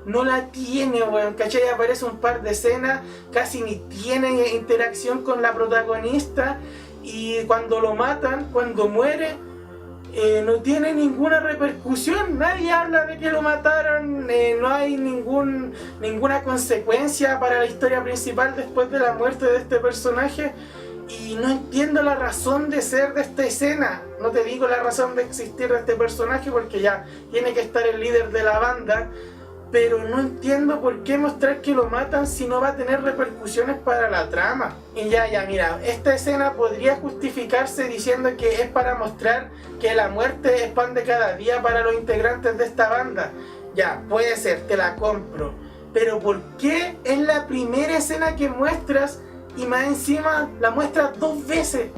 no la tiene, weón, ¿cachai? Aparece un par de escenas, casi ni tiene interacción con la protagonista, y cuando lo matan, cuando muere, no tiene ninguna repercusión, nadie habla de que lo mataron, no hay ninguna consecuencia para la historia principal después de la muerte de este personaje. Y no entiendo la razón de ser de esta escena. No te digo la razón de existir de este personaje porque ya tiene que estar el líder de la banda, pero no entiendo por qué mostrar que lo matan si no va a tener repercusiones para la trama. Y ya, mira, esta escena podría justificarse diciendo que es para mostrar que la muerte es pan de cada día para los integrantes de esta banda. Ya, puede ser, te la compro. Pero ¿por qué es la primera escena que muestras y más encima la muestras 2 veces?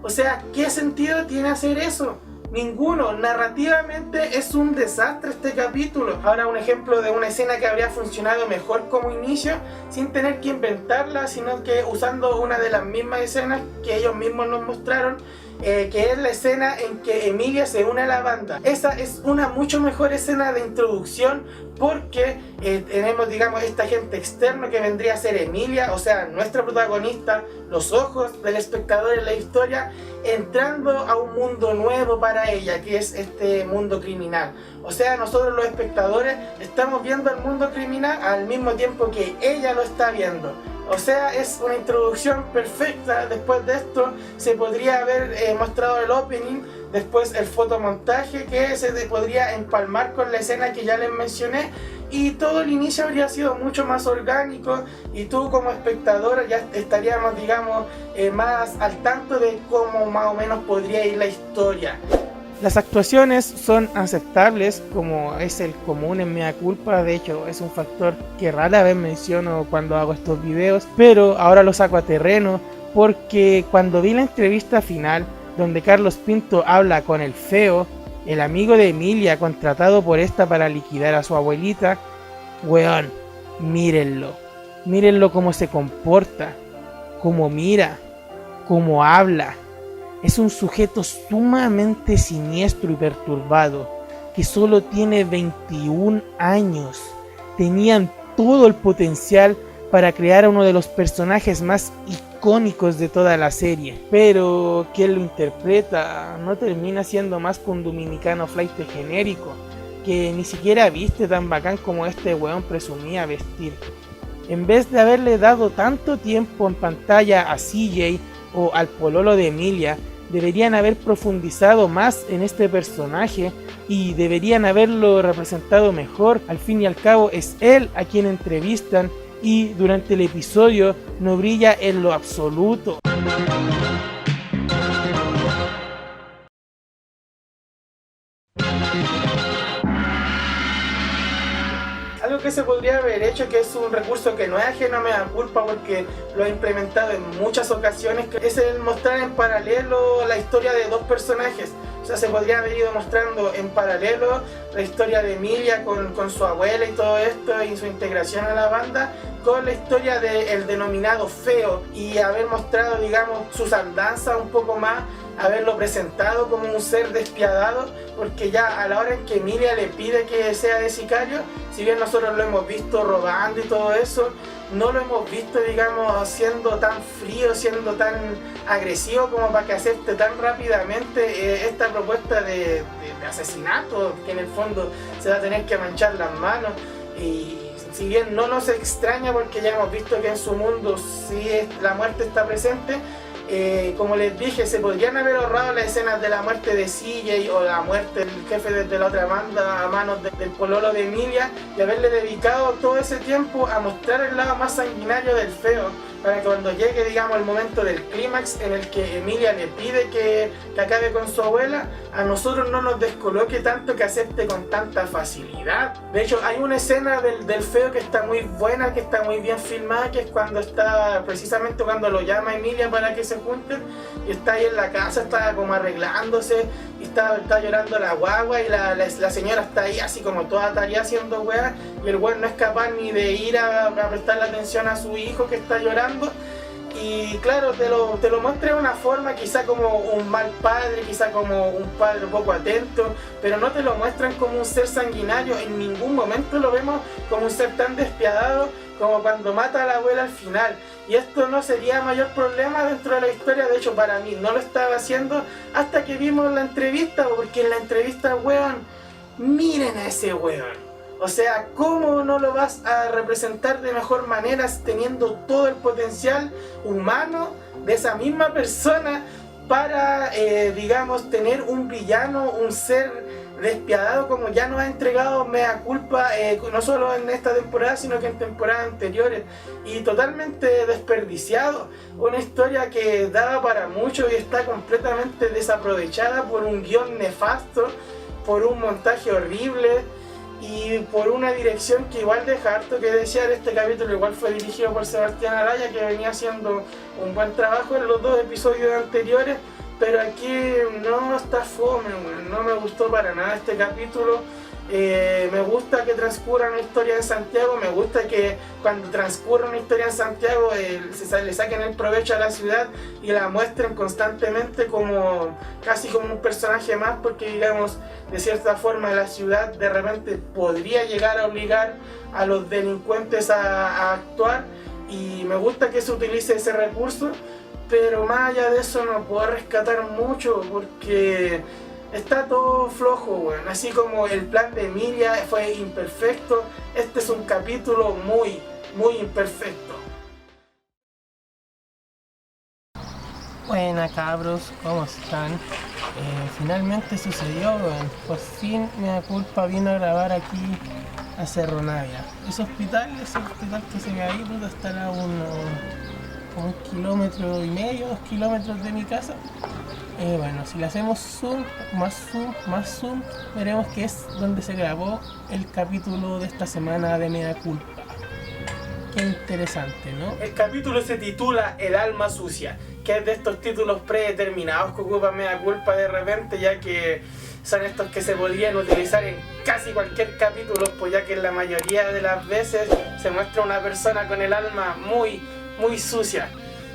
O sea, ¿qué sentido tiene hacer eso? Ninguno. Narrativamente es un desastre este capítulo. Ahora un ejemplo de una escena que habría funcionado mejor como inicio, sin tener que inventarla, sino que usando una de las mismas escenas que ellos mismos nos mostraron, que es la escena en que Emilia se une a la banda. Esa es una mucho mejor escena de introducción porque tenemos, digamos, esta gente externo que vendría a ser Emilia, o sea, nuestra protagonista, los ojos del espectador en la historia, entrando a un mundo nuevo para ella, que es este mundo criminal. O sea, nosotros los espectadores estamos viendo el mundo criminal al mismo tiempo que ella lo está viendo. O sea, es una introducción perfecta. Después de esto se podría haber mostrado el opening, después el fotomontaje que se podría empalmar con la escena que ya les mencioné, y todo el inicio habría sido mucho más orgánico y tú como espectador ya estaríamos, digamos, más al tanto de cómo más o menos podría ir la historia. Las actuaciones son aceptables, como es el común en Mea Culpa. De hecho, es un factor que rara vez menciono cuando hago estos videos, pero ahora lo saco a terreno porque cuando vi la entrevista final donde Carlos Pinto habla con el Feo, el amigo de Emilia contratado por esta para liquidar a su abuelita, weón, mírenlo cómo se comporta, cómo mira, cómo habla. Es un sujeto sumamente siniestro y perturbado, que solo tiene 21 años. Tenían todo el potencial para crear a uno de los personajes más icónicos de toda la serie. Pero quien lo interpreta no termina siendo más que un dominicano flight genérico, que ni siquiera viste tan bacán como este weón presumía vestir. En vez de haberle dado tanto tiempo en pantalla a CJ o al pololo de Emilia, deberían haber profundizado más en este personaje y deberían haberlo representado mejor. Al fin y al cabo es él a quien entrevistan y durante el episodio no brilla en lo absoluto. Algo que se podría haber hecho, que es un recurso que no es ajeno a Mea Culpa porque lo he implementado en muchas ocasiones, que es el mostrar en paralelo la historia de 2 personajes. O sea, se podría haber ido mostrando en paralelo la historia de Emilia con su abuela y todo esto y su integración a la banda, con la historia del denominado Feo, y haber mostrado, digamos, sus andanzas un poco más, haberlo presentado como un ser despiadado, porque ya a la hora en que Emilia le pide que sea de sicario, si bien nosotros lo hemos visto robando y todo eso, no lo hemos visto, digamos, siendo tan frío, siendo tan agresivo como para que acepte tan rápidamente esta propuesta de asesinato, que en el fondo se va a tener que manchar las manos. Y si bien no nos extraña porque ya hemos visto que en su mundo sí la muerte está presente, como les dije, se podrían haber ahorrado las escenas de la muerte de CJ o la muerte del jefe de la otra banda a manos del pololo de Emilia, y haberle dedicado todo ese tiempo a mostrar el lado más sanguinario del Feo, para que cuando llegue, digamos, el momento del clímax en el que Emilia le pide que acabe con su abuela, a nosotros no nos descoloque tanto, que acepte con tanta facilidad. De hecho, hay una escena del Feo que está muy buena, que está muy bien filmada, que es cuando está, precisamente cuando lo llama Emilia para que se junten, y está ahí en la casa, está como arreglándose, y está llorando la guagua, y la señora está ahí así como toda tarea haciendo weá, y el weón no es capaz ni de ir a prestarle atención a su hijo que está llorando. Y claro, te lo muestra de una forma quizá como un mal padre, quizá como un padre poco atento, pero no te lo muestran como un ser sanguinario. En ningún momento lo vemos como un ser tan despiadado como cuando mata a la abuela al final. Y esto no sería mayor problema dentro de la historia, de hecho para mí no lo estaba haciendo hasta que vimos la entrevista, porque en la entrevista, weón, miren a ese weón. O sea, ¿cómo no lo vas a representar de mejor manera teniendo todo el potencial humano de esa misma persona para, digamos, tener un villano, un ser despiadado como ya nos ha entregado Mea Culpa, no solo en esta temporada, sino que en temporadas anteriores, y totalmente desperdiciado? Una historia que daba para mucho y está completamente desaprovechada por un guión nefasto, por un montaje horrible y por una dirección que igual deja harto que desear. Este capítulo igual fue dirigido por Sebastián Araya, que venía haciendo un buen trabajo en los 2 episodios anteriores, pero aquí no está fome, no me gustó para nada este capítulo. Me gusta que transcurra una historia en Santiago, me gusta que cuando transcurra una historia en Santiago le saquen el provecho a la ciudad y la muestren constantemente como casi como un personaje más, porque digamos, de cierta forma la ciudad de repente podría llegar a obligar a los delincuentes a actuar, y me gusta que se utilice ese recurso, pero más allá de eso no puedo rescatar mucho porque está todo flojo, weón. Así como el plan de Emilia fue imperfecto, este es un capítulo muy, muy imperfecto. Buena cabros, ¿cómo están? Finalmente sucedió, weón. Por fin Mea Culpa vino a grabar aquí a Cerro Navia. Ese hospital que se ve ahí, puta, estará como 1,5 kilómetros, 2 kilómetros de mi casa. Bueno, si le hacemos zoom, más zoom, veremos que es donde se grabó el capítulo de esta semana de Mea Culpa. Qué interesante, ¿no? El capítulo se titula El alma sucia, que es de estos títulos predeterminados que ocupa Mea Culpa de repente, ya que son estos que se podrían utilizar en casi cualquier capítulo, pues ya que en la mayoría de las veces se muestra una persona con el alma muy, muy sucia.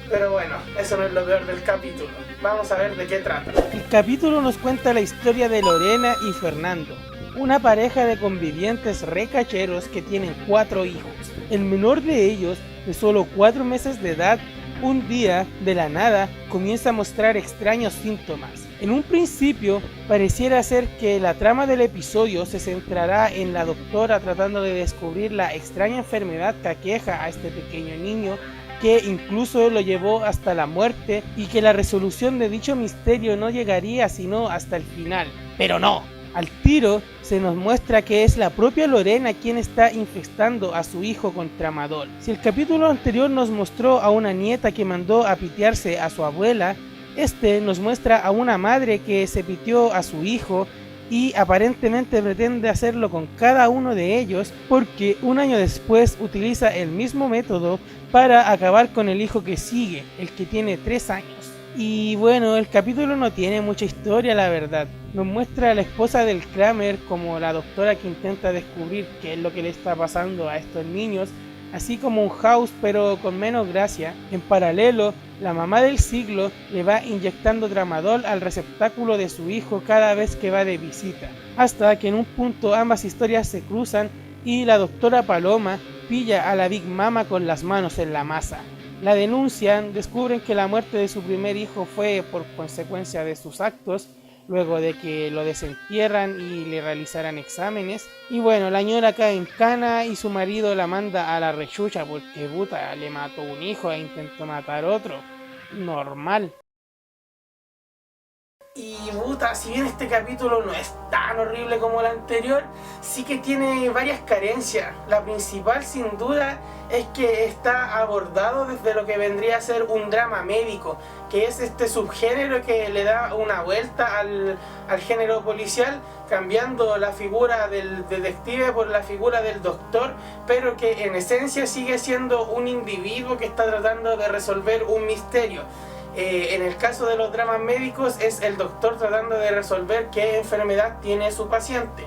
Pero bueno, eso no es lo peor del capítulo. Vamos a ver de qué trata. El capítulo nos cuenta la historia de Lorena y Fernando, una pareja de convivientes recacheros que tienen 4 hijos. El menor de ellos, de solo 4 meses de edad, un día, de la nada, comienza a mostrar extraños síntomas. En un principio, pareciera ser que la trama del episodio se centrará en la doctora tratando de descubrir la extraña enfermedad que aqueja a este pequeño niño, que incluso lo llevó hasta la muerte, y que la resolución de dicho misterio no llegaría sino hasta el final. Pero no, al tiro se nos muestra que es la propia Lorena quien está infectando a su hijo con tramadol. Si el capítulo anterior nos mostró a una nieta que mandó a pitearse a su abuela, este nos muestra a una madre que se pitió a su hijo y aparentemente pretende hacerlo con cada uno de ellos, porque un año después utiliza el mismo método para acabar con el hijo que sigue, el que tiene 3 años. Y bueno, el capítulo no tiene mucha historia, la verdad. Nos muestra a la esposa del Kramer como la doctora que intenta descubrir qué es lo que le está pasando a estos niños, así como un House pero con menos gracia. En paralelo, la mamá del siglo le va inyectando tramadol al receptáculo de su hijo cada vez que va de visita, hasta que en un punto ambas historias se cruzan y la doctora Paloma pilla a la Big Mama con las manos en la masa. La denuncian, descubren que la muerte de su primer hijo fue por consecuencia de sus actos, luego de que lo desentierran y le realizaran exámenes. Y bueno, la ñora cae en cana y su marido la manda a la rechucha porque puta, le mató un hijo e intentó matar otro. Normal. Y puta, si bien este capítulo no es tan horrible como el anterior, sí que tiene varias carencias. La principal, sin duda, es que está abordado desde lo que vendría a ser un drama médico, que es este subgénero que le da una vuelta al género policial, cambiando la figura del detective por la figura del doctor, pero que en esencia sigue siendo un individuo que está tratando de resolver un misterio. En el caso de los dramas médicos es el doctor tratando de resolver qué enfermedad tiene su paciente.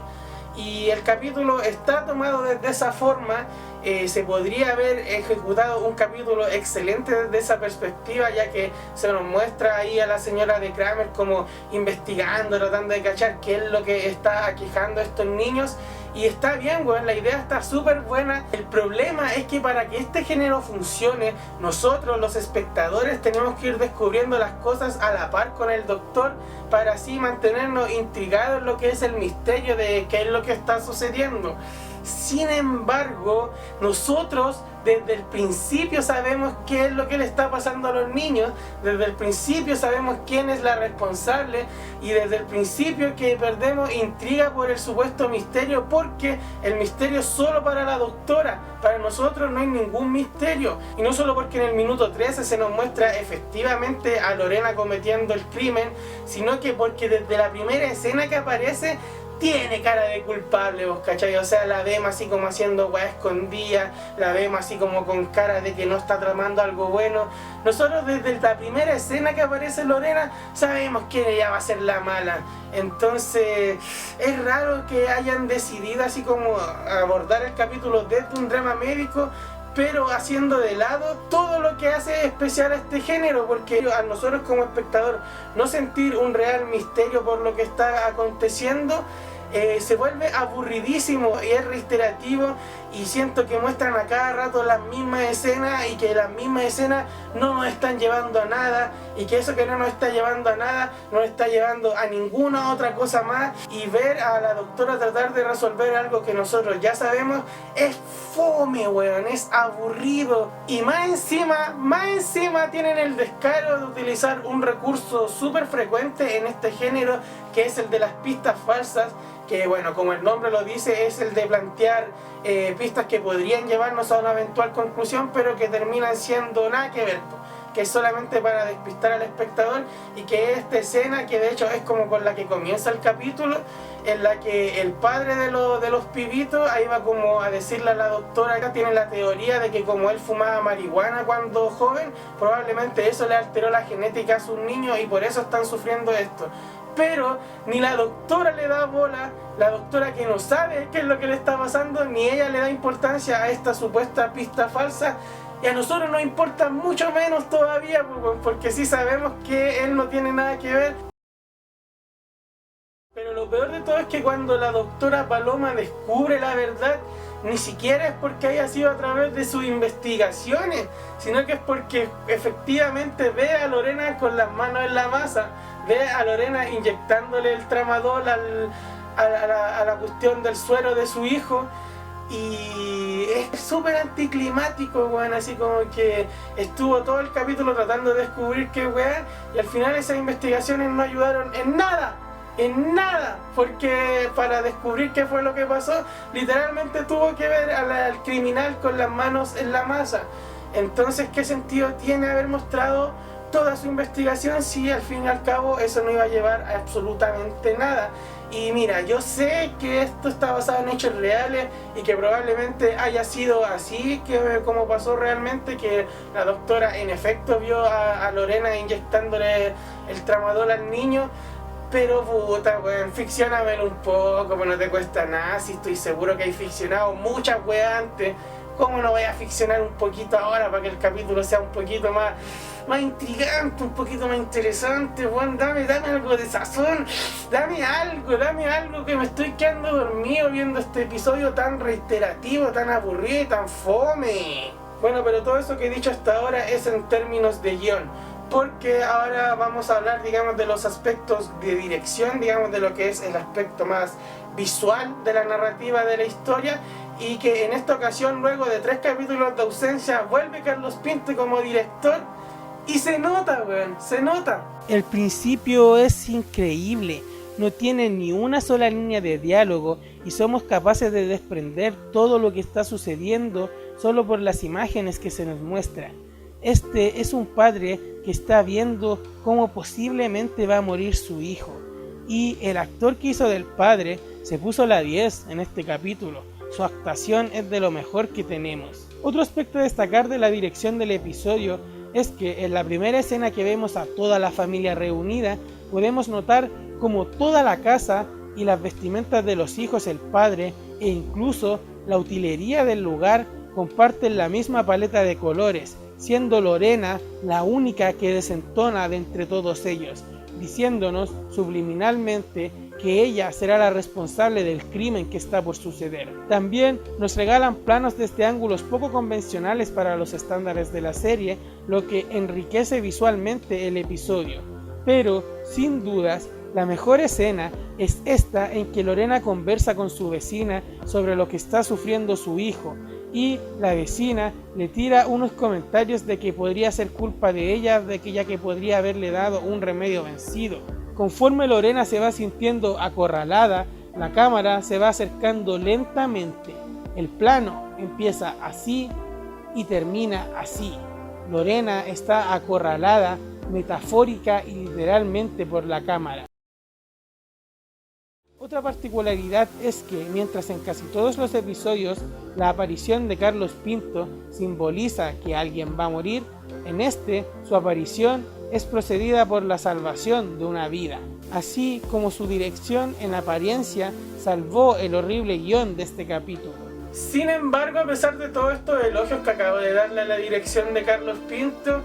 y el capítulo está tomado desde esa forma. Se podría haber ejecutado un capítulo excelente desde esa perspectiva, ya que se nos muestra ahí a la señora de Kramer como investigando, tratando de cachar qué es lo que está aquejando a estos niños. Y está bien, weón, la idea está súper buena. El problema es que para que este género funcione, nosotros los espectadores tenemos que ir descubriendo las cosas a la par con el doctor, para así mantenernos intrigados en lo que es el misterio de qué es lo que está sucediendo. Sin embargo, nosotros desde el principio sabemos qué es lo que le está pasando a los niños, desde el principio sabemos quién es la responsable, y desde el principio que perdemos intriga por el supuesto misterio, porque el misterio es solo para la doctora. Para nosotros no hay ningún misterio, y no solo porque en el minuto 13 se nos muestra efectivamente a Lorena cometiendo el crimen, sino que porque desde la primera escena que aparece tiene cara de culpable, ¿vos cachai? O sea, la vemos así como haciendo weá escondida, la vemos así como con cara de que no está tramando algo bueno. Nosotros desde la primera escena que aparece Lorena sabemos que ella va a ser la mala. Entonces es raro que hayan decidido así como abordar el capítulo desde un drama médico, pero haciendo de lado todo lo que hace especial a este género, porque a nosotros como espectador no sentir un real misterio por lo que está aconteciendo, se vuelve aburridísimo y es reiterativo, y siento que muestran a cada rato las mismas escenas, y que las mismas escenas no nos están llevando a nada, y que eso que no nos está llevando a nada nos está llevando a ninguna otra cosa más. Y ver a la doctora tratar de resolver algo que nosotros ya sabemos es fome, weón, es aburrido. Y más encima tienen el descaro de utilizar un recurso súper frecuente en este género, que es el de las pistas falsas, que bueno, como el nombre lo dice, es el de plantear pistas que podrían llevarnos a una eventual conclusión, pero que terminan siendo nada que ver, que es solamente para despistar al espectador. Y que esta escena, que de hecho es como con la que comienza el capítulo, en la que el padre de los pibitos ahí va como a decirle a la doctora, acá tiene la teoría de que como él fumaba marihuana cuando joven, probablemente eso le alteró la genética a sus niños y por eso están sufriendo esto. Pero ni la doctora le da bola, la doctora que no sabe qué es lo que le está pasando, ni ella le da importancia a esta supuesta pista falsa. Y a nosotros nos importa mucho menos todavía, porque sí sabemos que él no tiene nada que ver. Pero lo peor de todo es que cuando la doctora Paloma descubre la verdad, ni siquiera es porque haya sido a través de sus investigaciones, sino que es porque efectivamente ve a Lorena con las manos en la masa, ve a Lorena inyectándole el tramadol a la cuestión del suero de su hijo. Y es súper anticlimático, weón, así como que estuvo todo el capítulo tratando de descubrir qué weón, y al final esas investigaciones no ayudaron en nada, porque para descubrir qué fue lo que pasó, literalmente tuvo que ver al criminal con las manos en la masa. Entonces, ¿qué sentido tiene haber mostrado toda su investigación si al fin y al cabo eso no iba a llevar a absolutamente nada? Y mira, yo sé que esto está basado en hechos reales y que probablemente haya sido así, que como pasó realmente, que la doctora en efecto vio a Lorena inyectándole el tramadol al niño. Pero puta, weón, ficciónamelo un poco, pues no te cuesta nada, si estoy seguro que hay ficcionado muchas weas antes. ¿Cómo no voy a ficcionar un poquito ahora para que el capítulo sea un poquito más intrigante, un poquito más interesante? Weón, dame algo de sazón, dame algo, que me estoy quedando dormido viendo este episodio tan reiterativo, tan aburrido y tan fome. Bueno, pero todo eso que he dicho hasta ahora es en términos de guión, porque ahora vamos a hablar, digamos, de los aspectos de dirección, digamos, de lo que es el aspecto más visual de la narrativa de la historia. Y que en esta ocasión, luego de 3 capítulos de ausencia, vuelve Carlos Pinto como director. Y se nota, weón, se nota. El principio es increíble, no tiene ni una sola línea de diálogo y somos capaces de desprender todo lo que está sucediendo solo por las imágenes que se nos muestran. Este es un padre que está viendo cómo posiblemente va a morir su hijo, y el actor que hizo del padre se puso la 10 en este capítulo. Su actuación es de lo mejor que tenemos. Otro aspecto a destacar de la dirección del episodio es que en la primera escena que vemos a toda la familia reunida, podemos notar como toda la casa y las vestimentas de los hijos el padre e incluso la utilería del lugar comparten la misma paleta de colores, siendo Lorena la única que desentona de entre todos ellos, diciéndonos subliminalmente que ella será la responsable del crimen que está por suceder. También nos regalan planos desde ángulos poco convencionales para los estándares de la serie, lo que enriquece visualmente el episodio. Pero, sin dudas, la mejor escena es esta en que Lorena conversa con su vecina sobre lo que está sufriendo su hijo, y la vecina le tira unos comentarios de que podría ser culpa de ella, ya que podría haberle dado un remedio vencido. Conforme Lorena se va sintiendo acorralada, la cámara se va acercando lentamente. El plano empieza así y termina así. Lorena está acorralada metafórica y literalmente por la cámara. Otra particularidad es que, mientras en casi todos los episodios la aparición de Carlos Pinto simboliza que alguien va a morir, en este su aparición es precedida por la salvación de una vida, así como su dirección en apariencia salvó el horrible guión de este capítulo. Sin embargo, a pesar de todos estos elogios que acabo de darle a la dirección de Carlos Pinto,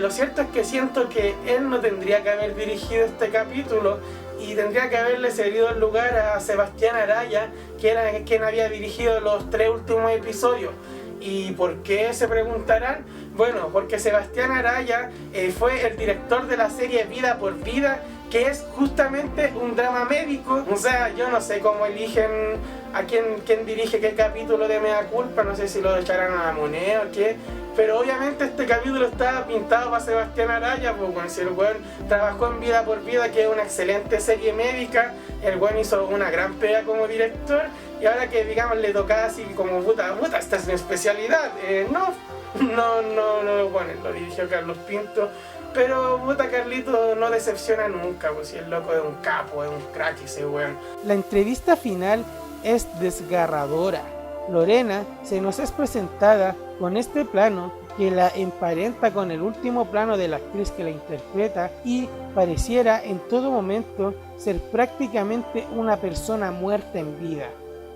lo cierto es que siento que él no tendría que haber dirigido este capítulo y tendría que haberle cedido el lugar a Sebastián Araya, que era quien había dirigido los 3 últimos episodios. ¿Y por qué? Se preguntarán. Bueno, porque Sebastián Araya fue el director de la serie Vida por Vida, que es justamente un drama médico. O sea, yo no sé cómo eligen a quién dirige qué capítulo de Mea Culpa, no sé si lo echarán a la moneda o qué, pero obviamente este capítulo está pintado para Sebastián Araya, pues bueno, si el weón trabajó en Vida por Vida, que es una excelente serie médica, el weón hizo una gran pega como director, y ahora que digamos le toca así como puta, esta es mi especialidad, no, bueno, lo dirigió Carlos Pinto. Pero puta, Carlito no decepciona nunca, pues si el loco es un capo, es un crack ese weón. La entrevista final es desgarradora. Lorena se nos es presentada con este plano que la emparenta con el último plano de la actriz que la interpreta y pareciera en todo momento ser prácticamente una persona muerta en vida.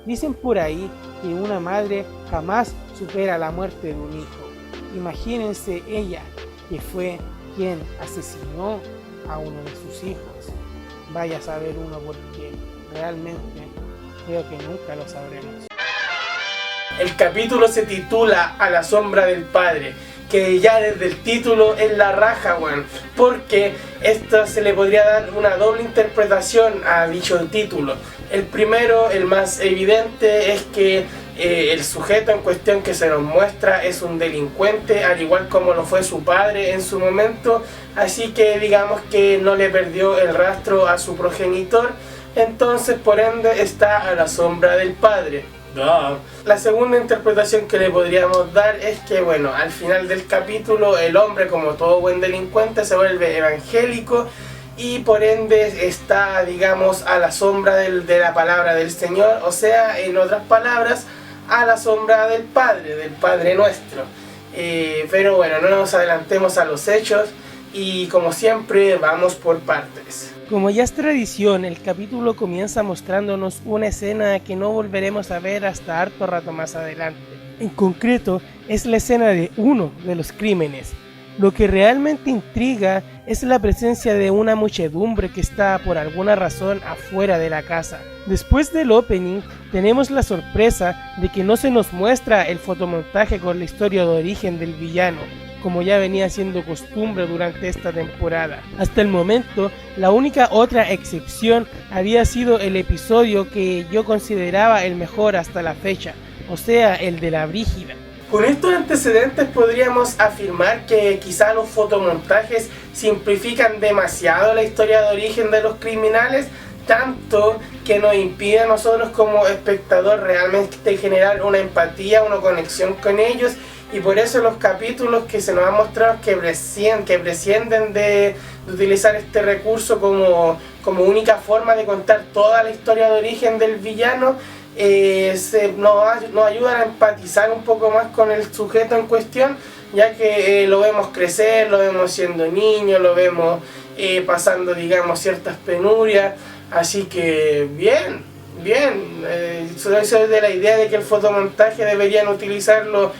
Dicen por ahí que una madre jamás supera la muerte de un hijo. Imagínense ella, que fue quien asesinó a uno de sus hijos. Vaya a saber uno, porque realmente creo que nunca lo sabremos. El capítulo se titula A la sombra del padre, que ya desde el título es la raja, weón, porque esto se le podría dar una doble interpretación a dicho título. El primero, el más evidente, es que el sujeto en cuestión que se nos muestra es un delincuente, al igual como lo fue su padre en su momento, así que digamos que no le perdió el rastro a su progenitor, entonces por ende está a la sombra del padre. La segunda interpretación que le podríamos dar es que, bueno, al final del capítulo el hombre, como todo buen delincuente, se vuelve evangélico y por ende está, digamos, a la sombra de la palabra del Señor, o sea, en otras palabras, a la sombra del Padre nuestro. Pero bueno, no nos adelantemos a los hechos y como siempre vamos por partes. Como ya es tradición, el capítulo comienza mostrándonos una escena que no volveremos a ver hasta harto rato más adelante. En concreto, es la escena de uno de los crímenes. Lo que realmente intriga es la presencia de una muchedumbre que está por alguna razón afuera de la casa. Después del opening, tenemos la sorpresa de que no se nos muestra el fotomontaje con la historia de origen del villano, como ya venía siendo costumbre durante esta temporada. Hasta el momento, la única otra excepción había sido el episodio que yo consideraba el mejor hasta la fecha, o sea, el de la Brígida. Con estos antecedentes podríamos afirmar que quizá los fotomontajes simplifican demasiado la historia de origen de los criminales, tanto que nos impide a nosotros como espectador realmente generar una empatía, una conexión con ellos, y por eso los capítulos que se nos han mostrado que prescienden de utilizar este recurso como única forma de contar toda la historia de origen del villano, nos ayudan a empatizar un poco más con el sujeto en cuestión, ya que lo vemos crecer, lo vemos siendo niño, lo vemos pasando, digamos, ciertas penurias, Así que bien. Soy de la idea de que el fotomontaje deberían utilizarlo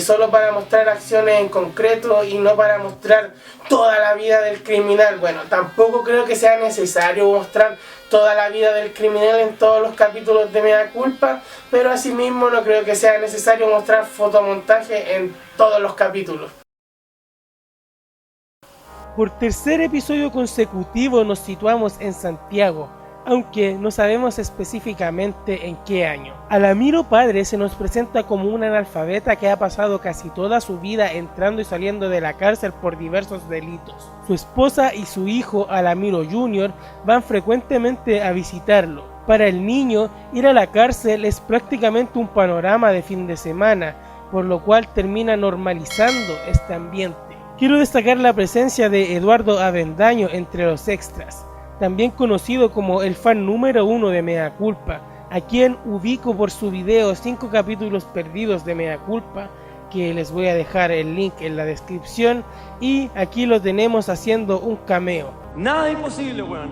solo para mostrar acciones en concreto y no para mostrar toda la vida del criminal. Bueno, tampoco creo que sea necesario mostrar toda la vida del criminal en todos los capítulos de Mea Culpa, pero asimismo no creo que sea necesario mostrar fotomontaje en todos los capítulos. Por tercer episodio consecutivo nos situamos en Santiago, aunque no sabemos específicamente en qué año. Alamiro padre se nos presenta como un analfabeta que ha pasado casi toda su vida entrando y saliendo de la cárcel por diversos delitos. Su esposa y su hijo Alamiro Jr. van frecuentemente a visitarlo. Para el niño, ir a la cárcel es prácticamente un panorama de fin de semana, por lo cual termina normalizando este ambiente. Quiero destacar la presencia de Eduardo Avendaño entre los extras, también conocido como el fan número 1 de Mea Culpa, a quien ubico por su video 5 capítulos perdidos de Mea Culpa, que les voy a dejar el link en la descripción, y aquí lo tenemos haciendo un cameo. Nada imposible, weón.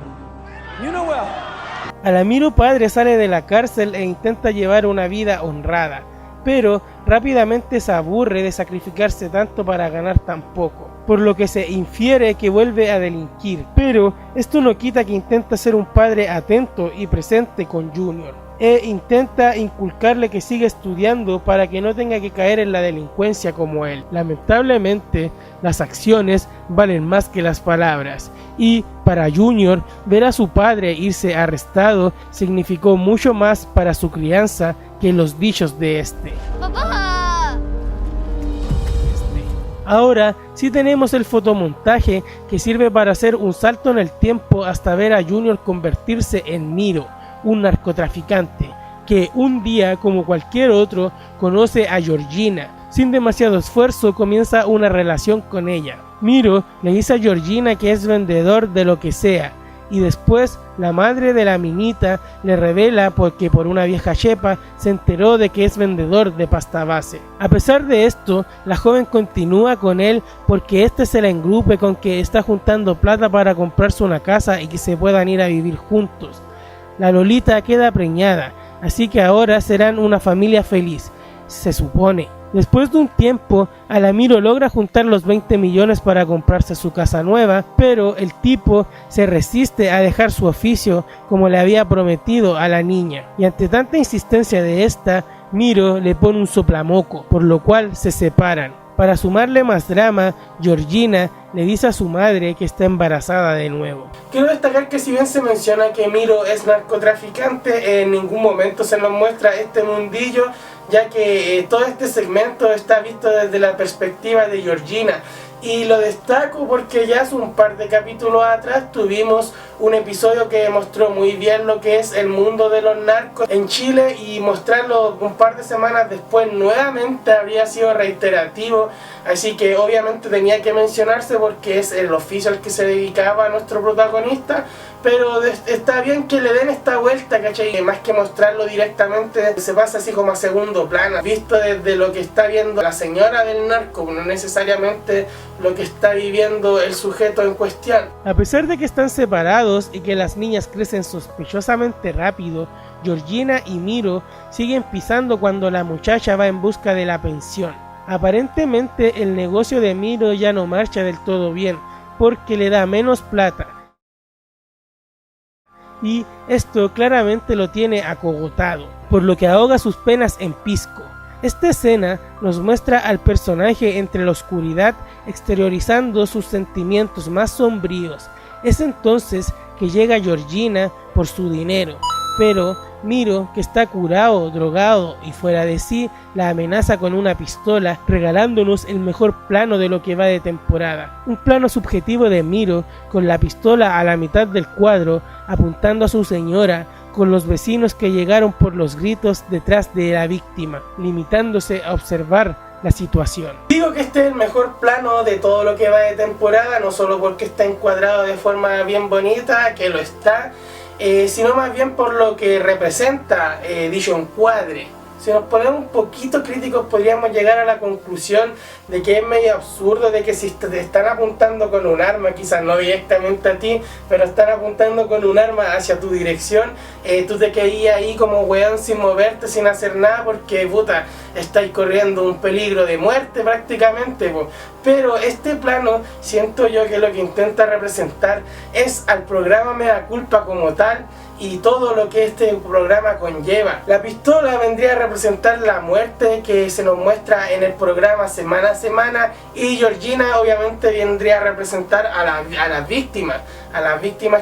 You know well. Alamiro padre sale de la cárcel e intenta llevar una vida honrada, pero rápidamente se aburre de sacrificarse tanto para ganar tan poco, por lo que se infiere que vuelve a delinquir, pero esto no quita que intenta ser un padre atento y presente con Junior, e intenta inculcarle que siga estudiando para que no tenga que caer en la delincuencia como él. Lamentablemente, las acciones valen más que las palabras, y para Junior, ver a su padre irse arrestado significó mucho más para su crianza que los dichos de este. ¡Papá! Ahora sí tenemos el fotomontaje que sirve para hacer un salto en el tiempo hasta ver a Junior convertirse en Miro, un narcotraficante, que un día, como cualquier otro, conoce a Georgina. Sin demasiado esfuerzo comienza una relación con ella. Miro le dice a Georgina que es vendedor de lo que sea, y después la madre de la minita le revela porque por una vieja chepa se enteró de que es vendedor de pasta base. A pesar de esto, la joven continúa con él porque este se la engrupe con que está juntando plata para comprarse una casa y que se puedan ir a vivir juntos. La Lolita queda preñada, así que ahora serán una familia feliz, se supone. Después de un tiempo, Alamiro logra juntar los 20 millones para comprarse su casa nueva, pero el tipo se resiste a dejar su oficio como le había prometido a la niña, y ante tanta insistencia de esta, Miro le pone un soplamoco, por lo cual se separan. Para sumarle más drama, Georgina le dice a su madre que está embarazada de nuevo. Quiero destacar que si bien se menciona que Miro es narcotraficante, en ningún momento se nos muestra este mundillo, ya que todo este segmento está visto desde la perspectiva de Georgina. Y lo destaco porque ya hace un par de capítulos atrás tuvimos un episodio que mostró muy bien lo que es el mundo de los narcos en Chile, y mostrarlo un par de semanas después nuevamente habría sido reiterativo, así que obviamente tenía que mencionarse porque es el oficio al que se dedicaba nuestro protagonista. Pero está bien que le den esta vuelta, ¿cachai? Más que mostrarlo directamente, se pasa así como a segundo plano, visto desde lo que está viendo la señora del narco, no necesariamente lo que está viviendo el sujeto en cuestión. A pesar de que están separados y que las niñas crecen sospechosamente rápido, Georgina y Miro siguen pisando cuando la muchacha va en busca de la pensión. Aparentemente el negocio de Miro ya no marcha del todo bien, porque le da menos plata. Y esto claramente lo tiene acogotado, por lo que ahoga sus penas en pisco. Esta escena nos muestra al personaje entre la oscuridad exteriorizando sus sentimientos más sombríos. Es entonces que llega Georgina por su dinero, pero Miro, que está curado, drogado y fuera de sí, la amenaza con una pistola, regalándonos el mejor plano de lo que va de temporada. Un plano subjetivo de Miro, con la pistola a la mitad del cuadro, apuntando a su señora, con los vecinos que llegaron por los gritos detrás de la víctima, limitándose a observar la situación. Digo que este es el mejor plano de todo lo que va de temporada, no solo porque está encuadrado de forma bien bonita, que lo está, sino más bien por lo que representa dicho encuadre. Si nos ponemos un poquito críticos podríamos llegar a la conclusión de que es medio absurdo, de que si te están apuntando con un arma, quizás no directamente a ti, pero están apuntando con un arma hacia tu dirección, tú te quedas ahí como weón sin moverte, sin hacer nada, porque puta, estáis corriendo un peligro de muerte prácticamente, po. Pero este plano siento yo que lo que intenta representar es al programa Mea Culpa como tal y todo lo que este programa conlleva. La pistola vendría a representar la muerte que se nos muestra en el programa semana a semana, y Georgina obviamente vendría a representar a las víctimas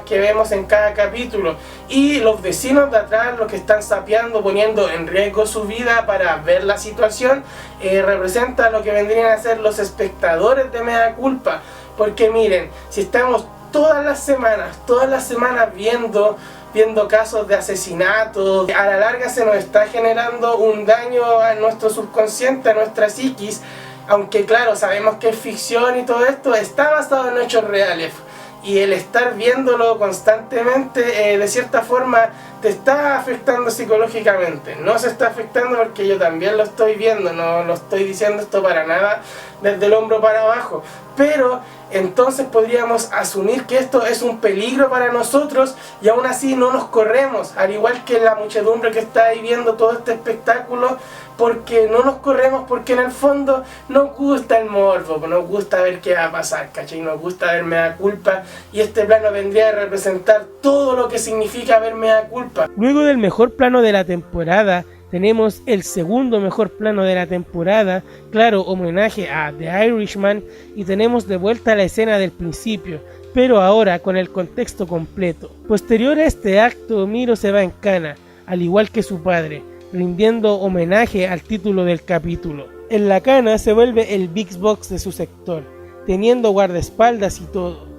que vemos en cada capítulo, y los vecinos de atrás, los que están sapeando, poniendo en riesgo su vida para ver la situación, representa lo que vendrían a ser los espectadores de Mea Culpa. Porque miren, si estamos todas las semanas viendo casos de asesinatos, a la larga se nos está generando un daño a nuestro subconsciente, a nuestra psiquis, aunque claro, sabemos que es ficción y todo esto, está basado en hechos reales. Y el estar viéndolo constantemente, de cierta forma, te está afectando psicológicamente. No se está afectando porque yo también lo estoy viendo, no lo estoy diciendo esto para nada desde el hombro para abajo. Pero entonces podríamos asumir que esto es un peligro para nosotros y aún así no nos corremos, al igual que la muchedumbre que está ahí viendo todo este espectáculo, porque no nos corremos, porque en el fondo nos gusta el morbo, nos gusta ver qué va a pasar, ¿cachai? Nos gusta ver Mea Culpa, y este plano vendría a representar todo lo que significa ver Mea Culpa. Luego del mejor plano de la temporada, tenemos el segundo mejor plano de la temporada, claro, homenaje a The Irishman, y tenemos de vuelta la escena del principio, pero ahora con el contexto completo. Posterior a este acto, Miro se va en cana, al igual que su padre, rindiendo homenaje al título del capítulo. En la cana se vuelve el Big Boss de su sector, teniendo guardaespaldas y todo.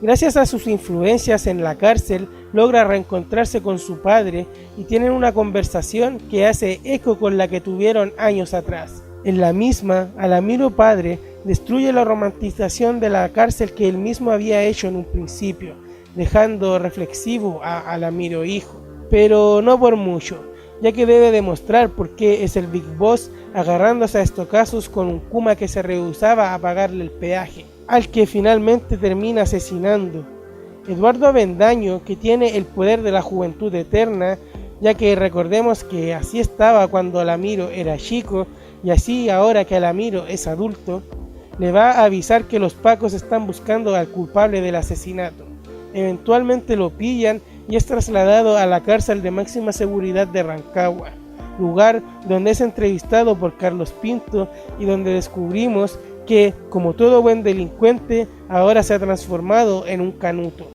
Gracias a sus influencias en la cárcel, logra reencontrarse con su padre y tienen una conversación que hace eco con la que tuvieron años atrás. En la misma, Alamiro padre destruye la romantización de la cárcel que él mismo había hecho en un principio, dejando reflexivo a Alamiro hijo, pero no por mucho, ya que debe demostrar por qué es el Big Boss, agarrándose a estocazos con un Kuma que se rehusaba a pagarle el peaje, al que finalmente termina asesinando. Eduardo Avendaño, que tiene el poder de la juventud eterna, ya que recordemos que así estaba cuando Alamiro era chico y así ahora que Alamiro es adulto, le va a avisar que los pacos están buscando al culpable del asesinato. Eventualmente lo pillan y es trasladado a la cárcel de máxima seguridad de Rancagua, lugar donde es entrevistado por Carlos Pinto y donde descubrimos que, como todo buen delincuente, ahora se ha transformado en un canuto.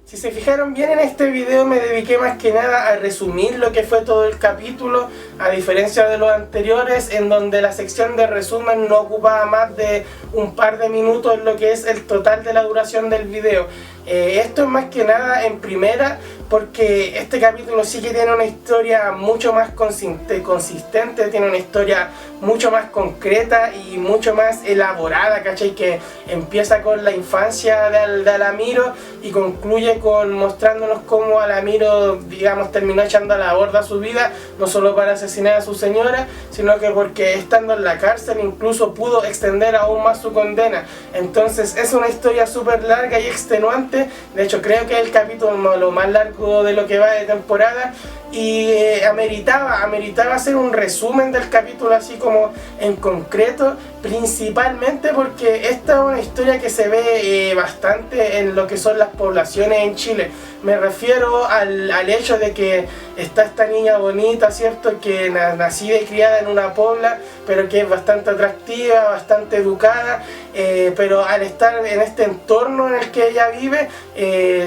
Si se fijaron bien, en este video me dediqué más que nada a resumir lo que fue todo el capítulo, a diferencia de los anteriores en donde la sección de resumen no ocupaba más de un par de minutos en lo que es el total de la duración del video. Esto es más que nada en primera porque este capítulo sí que tiene una historia mucho más consistente, tiene una historia mucho más concreta y mucho más elaborada, ¿cachai? Que empieza con la infancia de Alamiro y concluye con mostrándonos cómo Alamiro, digamos, terminó echando a la borda su vida, no solo para asesinar a su señora, sino que porque estando en la cárcel incluso pudo extender aún más su condena. Entonces es una historia súper larga y extenuante. De hecho creo que es el capítulo lo más largo de lo que va de temporada y ameritaba hacer un resumen del capítulo así como en concreto, principalmente porque esta es una historia que se ve bastante en lo que son las poblaciones en Chile. Me refiero al hecho de que está esta niña bonita, ¿cierto? Que nacida y criada en una pobla, pero que es bastante atractiva, bastante educada, pero al estar en este entorno en el que ella vive,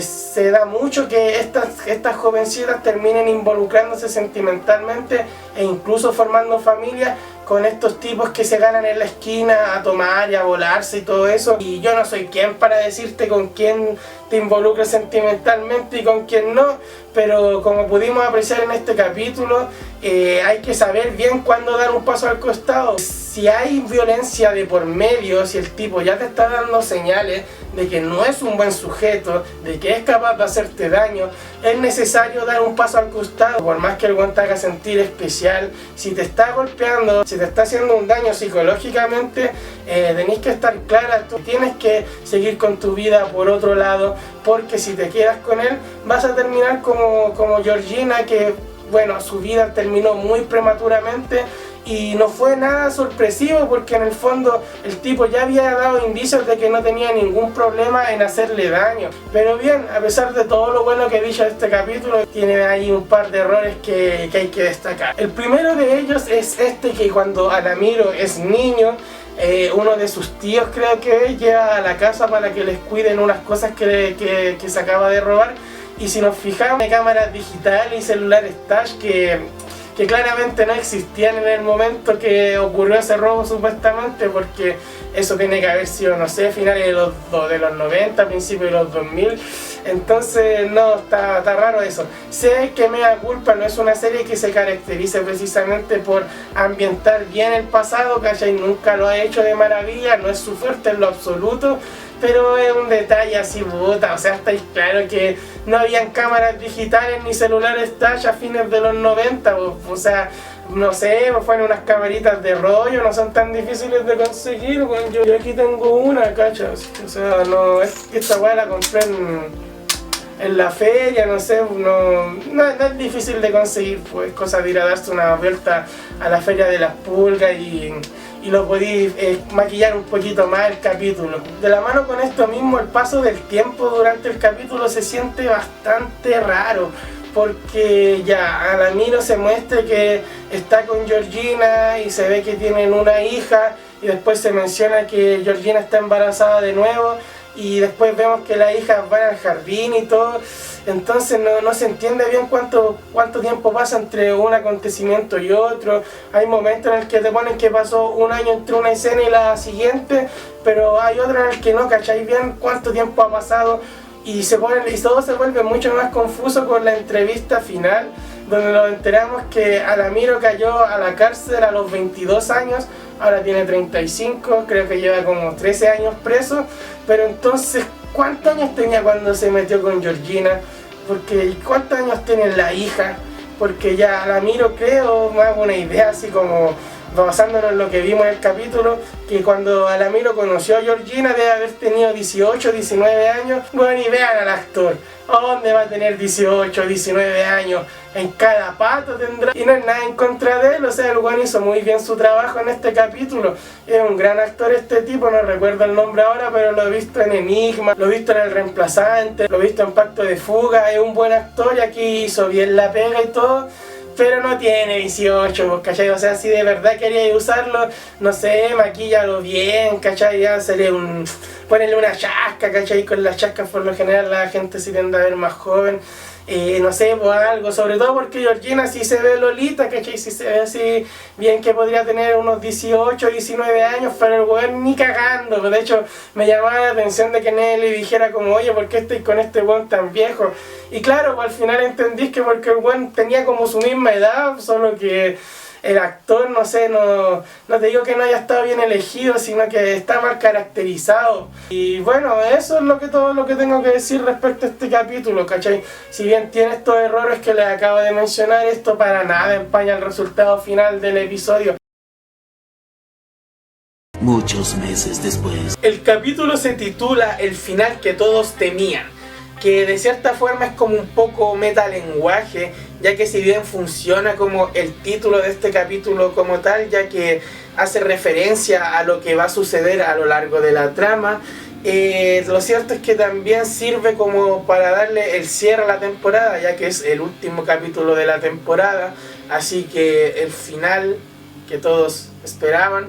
se da mucho que estas jovencitas terminen involucrándose sentimentalmente e incluso formando familia con estos tipos que se ganan en la esquina a tomar y a volarse y todo eso. Y yo no soy quien para decirte con quién te involucres sentimentalmente y con quién no, pero como pudimos apreciar en este capítulo, hay que saber bien cuándo dar un paso al costado. si hay violencia de por medio, si el tipo ya te está dando señales de que no es un buen sujeto, de que es capaz de hacerte daño, es necesario dar un paso al costado. Por más que el weón te haga sentir especial, si te está golpeando, si te está haciendo un daño psicológicamente, tenés que estar clara, tú tienes que seguir con tu vida por otro lado, porque si te quedas con él, vas a terminar como Georgina, que bueno, su vida terminó muy prematuramente. Y no fue nada sorpresivo porque en el fondo el tipo ya había dado indicios de que no tenía ningún problema en hacerle daño. Pero bien, a pesar de todo lo bueno que he dicho de este capítulo, tiene ahí un par de errores que hay que destacar. El primero de ellos es que cuando Alamiro es niño, uno de sus tíos creo que lleva a la casa para que les cuiden unas cosas que se acaba de robar. Y si nos fijamos, hay cámaras digitales y celulares touch que claramente no existían en el momento que ocurrió ese robo supuestamente, porque eso tiene que haber sido, no sé, finales de los 90, principios de los 2000, entonces no, está raro eso. Sé que Mea Culpa no es una serie que se caracterice precisamente por ambientar bien el pasado, ¿cachai? Nunca lo ha hecho de maravilla, no es su fuerte en lo absoluto, pero es un detalle así, puta, o sea, está claro que no habían cámaras digitales ni celulares touch a fines de los 90, o sea, no sé, fueron unas camaritas de rollo, no son tan difíciles de conseguir, bueno, yo aquí tengo una, ¿cachas? O sea, no, esta weá la compré en la feria, no sé, no es difícil de conseguir, pues cosa de ir a darse una vuelta a la feria de las pulgas y lo podéis maquillar un poquito más el capítulo. De la mano con esto mismo, el paso del tiempo durante el capítulo se siente bastante raro, porque ya Alamiro se muestra que está con Georgina y se ve que tienen una hija, y después se menciona que Georgina está embarazada de nuevo, y después vemos que las hijas van al jardín y todo. Entonces no se entiende bien cuánto tiempo pasa entre un acontecimiento y otro. Hay momentos en el que te ponen que pasó un año entre una escena y la siguiente, pero hay otro en el que no cacháis bien cuánto tiempo ha pasado, y todo se vuelve mucho más confuso con la entrevista final, donde nos enteramos que Alamiro cayó a la cárcel a los 22 años, ahora tiene 35, creo que lleva como 13 años preso, pero entonces, ¿cuántos años tenía cuando se metió con Georgina? Porque ¿cuántos años tiene la hija? Porque ya Alamiro, creo, me hago una idea así como basándonos en lo que vimos en el capítulo, que cuando Alamiro conoció a Georgina debe haber tenido 18, 19 años. Bueno, y vean al actor, ¿a dónde va a tener 18, 19 años? En cada pato tendrá. Y no es nada en contra de él, o sea, el weón hizo muy bien su trabajo en este capítulo. Es un gran actor este tipo, no recuerdo el nombre ahora, pero lo he visto en Enigma, lo he visto en El Reemplazante, lo he visto en Pacto de Fuga, es un buen actor y aquí hizo bien la pega y todo. Pero no tiene 18, ¿cachai? O sea, si de verdad quería usarlo, no sé, maquíllalo bien, ¿cachai? Ya sería ponerle una chasca, ¿cachai? Con las chascas por lo general la gente se tiende a ver más joven. No sé, pues algo, sobre todo porque Georgina sí se ve lolita, ¿cachai? Sí se ve así bien que podría tener unos 18, 19 años, pero el weón ni cagando. De hecho, me llamaba la atención de que Nelly dijera como, oye, ¿por qué estoy con este weón tan viejo? Y claro, pues al final entendís que porque el weón tenía como su misma edad, solo que el actor, no sé, no te digo que no haya estado bien elegido, sino que está mal caracterizado. Y bueno, eso es todo lo que tengo que decir respecto a este capítulo, ¿cachai? Si bien tiene estos errores que les acabo de mencionar, esto para nada empaña el resultado final del episodio. Muchos meses después. El capítulo se titula El final que todos temían, que de cierta forma es como un poco metalenguaje, ya que si bien funciona como el título de este capítulo como tal, ya que hace referencia a lo que va a suceder a lo largo de la trama, lo cierto es que también sirve como para darle el cierre a la temporada, ya que es el último capítulo de la temporada, así que el final que todos esperaban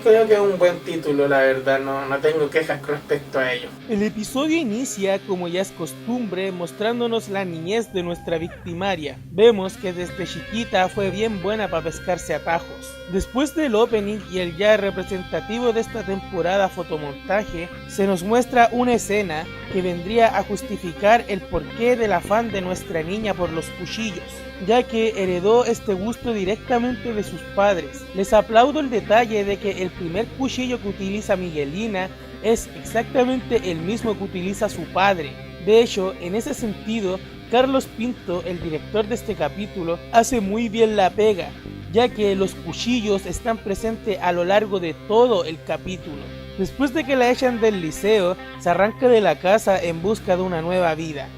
Creo que es un buen título, la verdad, no tengo quejas con respecto a ello. El episodio inicia, como ya es costumbre, mostrándonos la niñez de nuestra victimaria. Vemos que desde chiquita fue bien buena para pescarse atajos. Después del opening y el ya representativo de esta temporada fotomontaje, se nos muestra una escena que vendría a justificar el porqué del afán de nuestra niña por los cuchillos, ya que heredó este gusto directamente de sus padres. Les aplaudo el detalle de que el primer cuchillo que utiliza Miguelina es exactamente el mismo que utiliza su padre. De hecho, en ese sentido, Carlos Pinto, el director de este capítulo, hace muy bien la pega, ya que los cuchillos están presentes a lo largo de todo el capítulo. Después de que la echan del liceo, se arranca de la casa en busca de una nueva vida.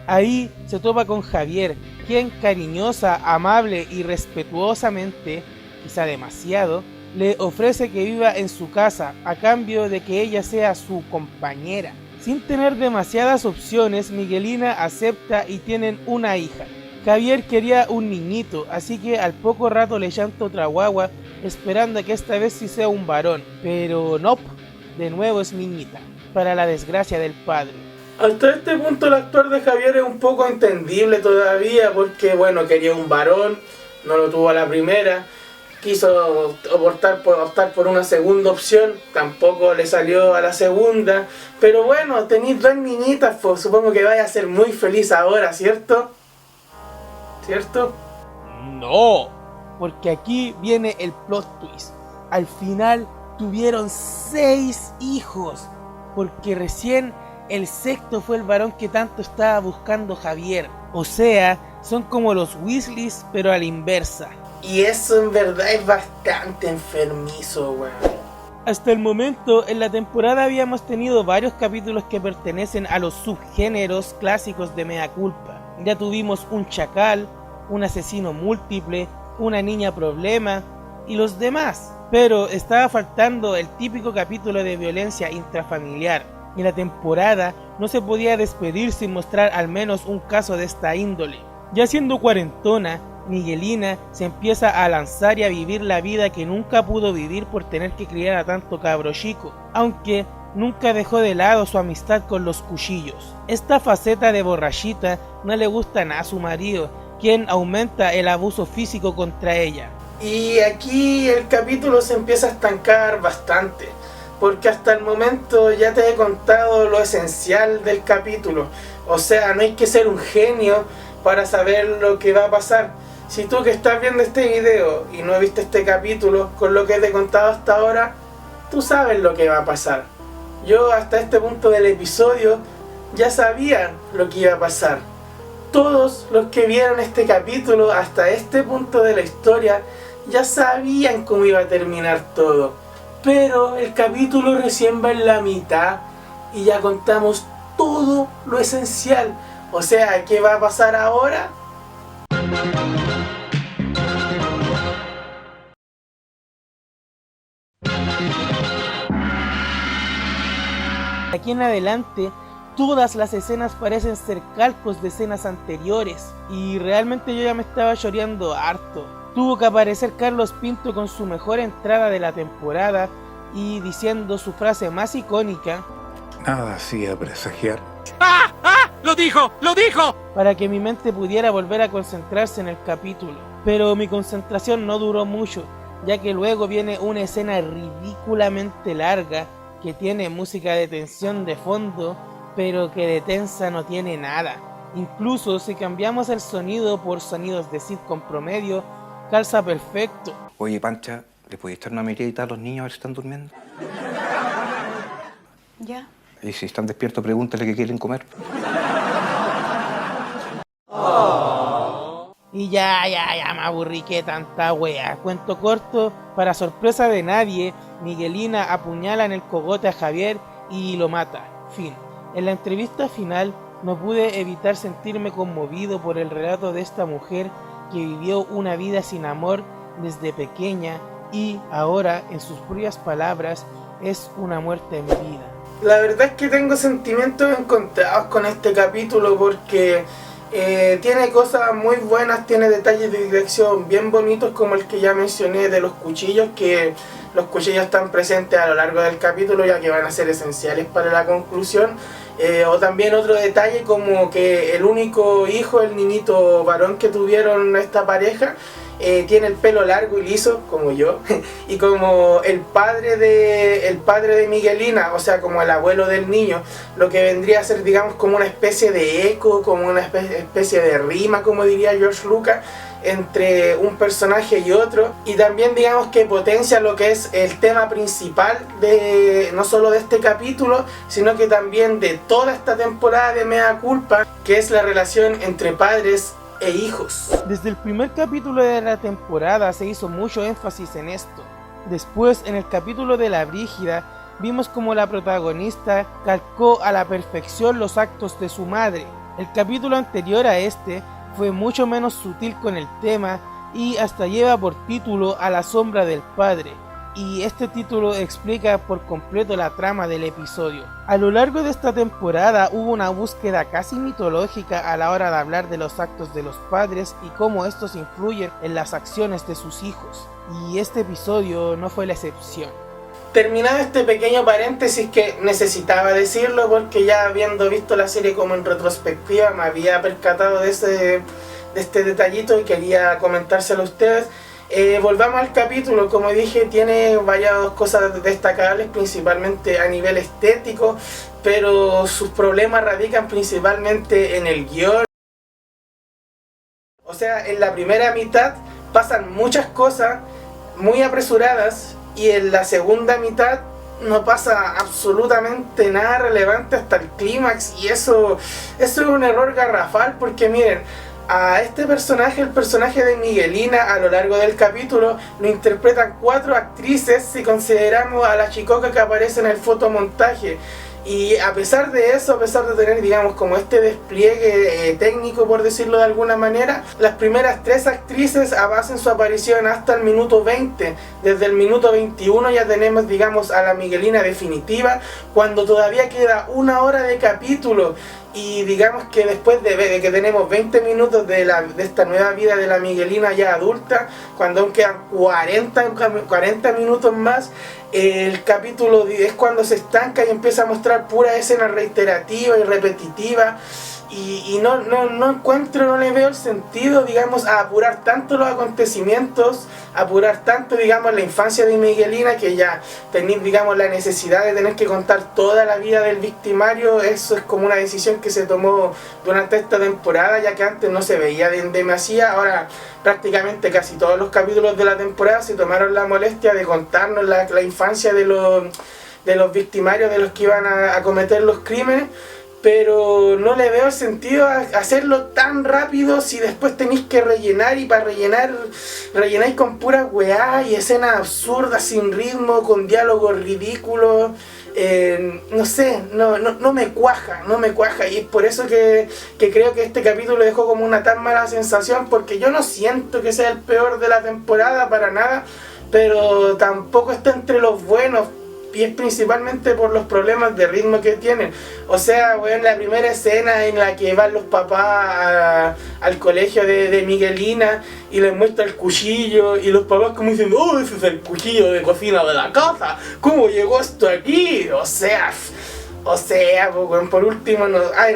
Ahí se topa con Javier, quien cariñosa, amable y respetuosamente, quizá demasiado, le ofrece que viva en su casa a cambio de que ella sea su compañera. Sin tener demasiadas opciones, Miguelina acepta y tienen una hija. Javier quería un niñito, así que al poco rato le llanta otra guagua, esperando que esta vez sí sea un varón, pero no, de nuevo es niñita, para la desgracia del padre. Hasta este punto el actuar de Javier es un poco entendible todavía, porque bueno, quería un varón, no lo tuvo a la primera, quiso optar por una segunda opción, tampoco le salió a la segunda, pero bueno, tenéis dos niñitas, pues supongo que vaya a ser muy feliz ahora, ¿cierto? ¿Cierto? No, porque aquí viene el plot twist. Al final tuvieron 6 hijos, porque recién el sexto fue el varón que tanto estaba buscando Javier. O sea, son como los Weasleys, pero a la inversa. Y eso en verdad es bastante enfermizo, weón. Hasta el momento, en la temporada habíamos tenido varios capítulos que pertenecen a los subgéneros clásicos de Mea Culpa. Ya tuvimos un chacal, un asesino múltiple, una niña problema y los demás. Pero estaba faltando el típico capítulo de violencia intrafamiliar. Y la temporada no se podía despedir sin mostrar al menos un caso de esta índole. Ya siendo cuarentona, Miguelina se empieza a lanzar y a vivir la vida que nunca pudo vivir por tener que criar a tanto cabro chico, aunque nunca dejó de lado su amistad con los cuchillos. Esta faceta de borrachita no le gusta nada a su marido, quien aumenta el abuso físico contra ella. Y aquí el capítulo se empieza a estancar bastante, porque hasta el momento ya te he contado lo esencial del capítulo. O sea, no hay que ser un genio para saber lo que va a pasar. Si tú que estás viendo este video y no viste este capítulo, con lo que te he contado hasta ahora, tú sabes lo que va a pasar. Yo hasta este punto del episodio ya sabía lo que iba a pasar. Todos los que vieron este capítulo hasta este punto de la historia ya sabían cómo iba a terminar todo. Pero el capítulo recién va en la mitad y ya contamos todo lo esencial. O sea, ¿qué va a pasar ahora? Aquí en adelante, todas las escenas parecen ser calcos de escenas anteriores. Y realmente yo ya me estaba choreando harto. Tuvo que aparecer Carlos Pinto con su mejor entrada de la temporada y diciendo su frase más icónica: nada hacía presagiar. ¡Ah! ¡Ah! ¡Lo dijo! ¡Lo dijo! Para que mi mente pudiera volver a concentrarse en el capítulo. Pero mi concentración no duró mucho, ya que luego viene una escena ridículamente larga que tiene música de tensión de fondo, pero que de tensa no tiene nada. Incluso si cambiamos el sonido por sonidos de sitcom promedio, calza perfecto. Oye, Pancha, ¿le podéis echar una miradita a los niños a ver si están durmiendo? Ya. Y si están despiertos, pregúntale qué quieren comer. Y ya me aburrí, que tanta wea. Cuento corto, para sorpresa de nadie, Miguelina apuñala en el cogote a Javier y lo mata. Fin. En la entrevista final no pude evitar sentirme conmovido por el relato de esta mujer que vivió una vida sin amor desde pequeña y ahora, en sus propias palabras, es una muerte en vida. La verdad es que tengo sentimientos encontrados con este capítulo porque Tiene cosas muy buenas, tiene detalles de dirección bien bonitos, como el que ya mencioné de los cuchillos, que los cuchillos están presentes a lo largo del capítulo, ya que van a ser esenciales para la conclusión. O también otro detalle como que el único hijo, el niñito varón que tuvieron esta pareja, tiene el pelo largo y liso, como yo, y como el padre de Miguelina, o sea, como el abuelo del niño, lo que vendría a ser, digamos, como una especie de eco, como una especie de rima, como diría George Lucas, entre un personaje y otro, y también digamos que potencia lo que es el tema principal de no solo de este capítulo, sino que también de toda esta temporada de Mea Culpa, que es la relación entre padres e hijos. Desde el primer capítulo de la temporada se hizo mucho énfasis en esto. Después, en el capítulo de la Brígida, vimos como la protagonista calcó a la perfección los actos de su madre. El capítulo anterior a este fue mucho menos sutil con el tema y hasta lleva por título A la sombra del padre, y este título explica por completo la trama del episodio. A lo largo de esta temporada hubo una búsqueda casi mitológica a la hora de hablar de los actos de los padres y cómo estos influyen en las acciones de sus hijos, y este episodio no fue la excepción. Terminado este pequeño paréntesis que necesitaba decirlo, porque ya habiendo visto la serie como en retrospectiva me había percatado de este detallito y quería comentárselo a ustedes. Volvamos al capítulo. Como dije, tiene varias cosas destacables, principalmente a nivel estético, pero sus problemas radican principalmente en el guión. O sea, en la primera mitad pasan muchas cosas muy apresuradas, y en la segunda mitad no pasa absolutamente nada relevante hasta el clímax, y eso es un error garrafal, porque miren, a este personaje, el personaje de Miguelina, a lo largo del capítulo lo interpretan 4 actrices si consideramos a la chicoca que aparece en el fotomontaje. Y a pesar de eso, a pesar de tener, digamos, como este despliegue técnico, por decirlo de alguna manera, las primeras 3 actrices hacen su aparición hasta el minuto 20. Desde el minuto 21 ya tenemos, digamos, a la Miguelina definitiva, cuando todavía queda 1 hora de capítulo. Y digamos que después de que tenemos 20 minutos de esta nueva vida de la Miguelina ya adulta, cuando aún quedan 40 minutos más, el capítulo es cuando se estanca y empieza a mostrar pura escena reiterativa y repetitiva. Y no encuentro, no le veo el sentido, digamos, a apurar tanto los acontecimientos, apurar tanto, digamos, la infancia de Miguelina, que ya tenéis, digamos, la necesidad de tener que contar toda la vida del victimario. Eso es como una decisión que se tomó durante esta temporada, ya que antes no se veía en demasía. Ahora prácticamente casi todos los capítulos de la temporada se tomaron la molestia de contarnos la infancia de los victimarios, de los que iban a cometer los crímenes. Pero no le veo el sentido a hacerlo tan rápido si después tenéis que rellenar, y para rellenáis con pura weá y escenas absurdas, sin ritmo, con diálogos ridículos. No sé, no me cuaja, y es por eso que creo que este capítulo dejó como una tan mala sensación, porque yo no siento que sea el peor de la temporada para nada, pero tampoco está entre los buenos. Y es principalmente por los problemas de ritmo que tienen. O sea, bueno, la primera escena en la que van los papás al colegio de Miguelina y les muestra el cuchillo, y los papás como dicen, oh, ese es el cuchillo de cocina de la casa, ¿cómo llegó esto aquí? O sea, pues, por último,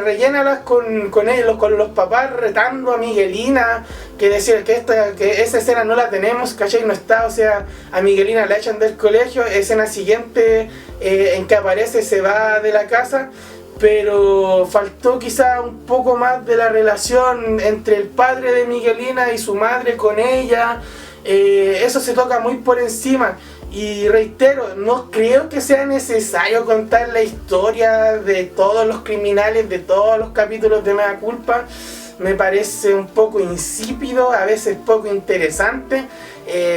rellénalas con ellos, con los papás retando a Miguelina, que decir que esa escena no la tenemos, ¿cachai? No está, o sea, a Miguelina la echan del colegio, escena siguiente en que aparece, se va de la casa, pero faltó quizá un poco más de la relación entre el padre de Miguelina y su madre con ella. Eso se toca muy por encima. Y reitero, no creo que sea necesario contar la historia de todos los criminales, de todos los capítulos de Mea Culpa. Me parece un poco insípido, a veces poco interesante,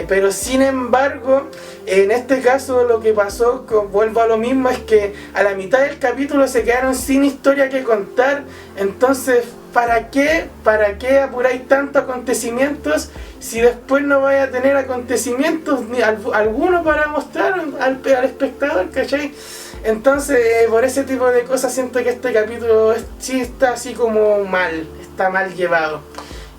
pero sin embargo, en este caso lo que pasó, vuelvo a lo mismo, es que a la mitad del capítulo se quedaron sin historia que contar. Entonces, ¿para qué apuráis tantos acontecimientos si después no vais a tener acontecimientos ni alguno para mostrar al espectador, ¿cachai? Entonces, por ese tipo de cosas siento que este capítulo sí está así como mal. está mal llevado.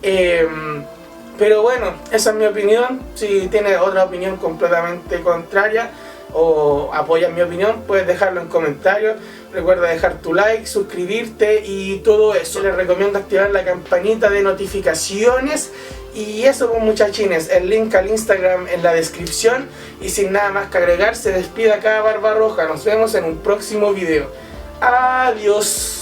Pero bueno, esa es mi opinión. Si tienes otra opinión completamente contraria o apoyas mi opinión, puedes dejarlo en comentarios. Recuerda dejar tu like, suscribirte y todo eso. Les recomiendo activar la campanita de notificaciones. Y eso, pues, muchachines, el link al Instagram en la descripción. Y sin nada más que agregar, se despide acá Barbarroja. Nos vemos en un próximo video. Adiós.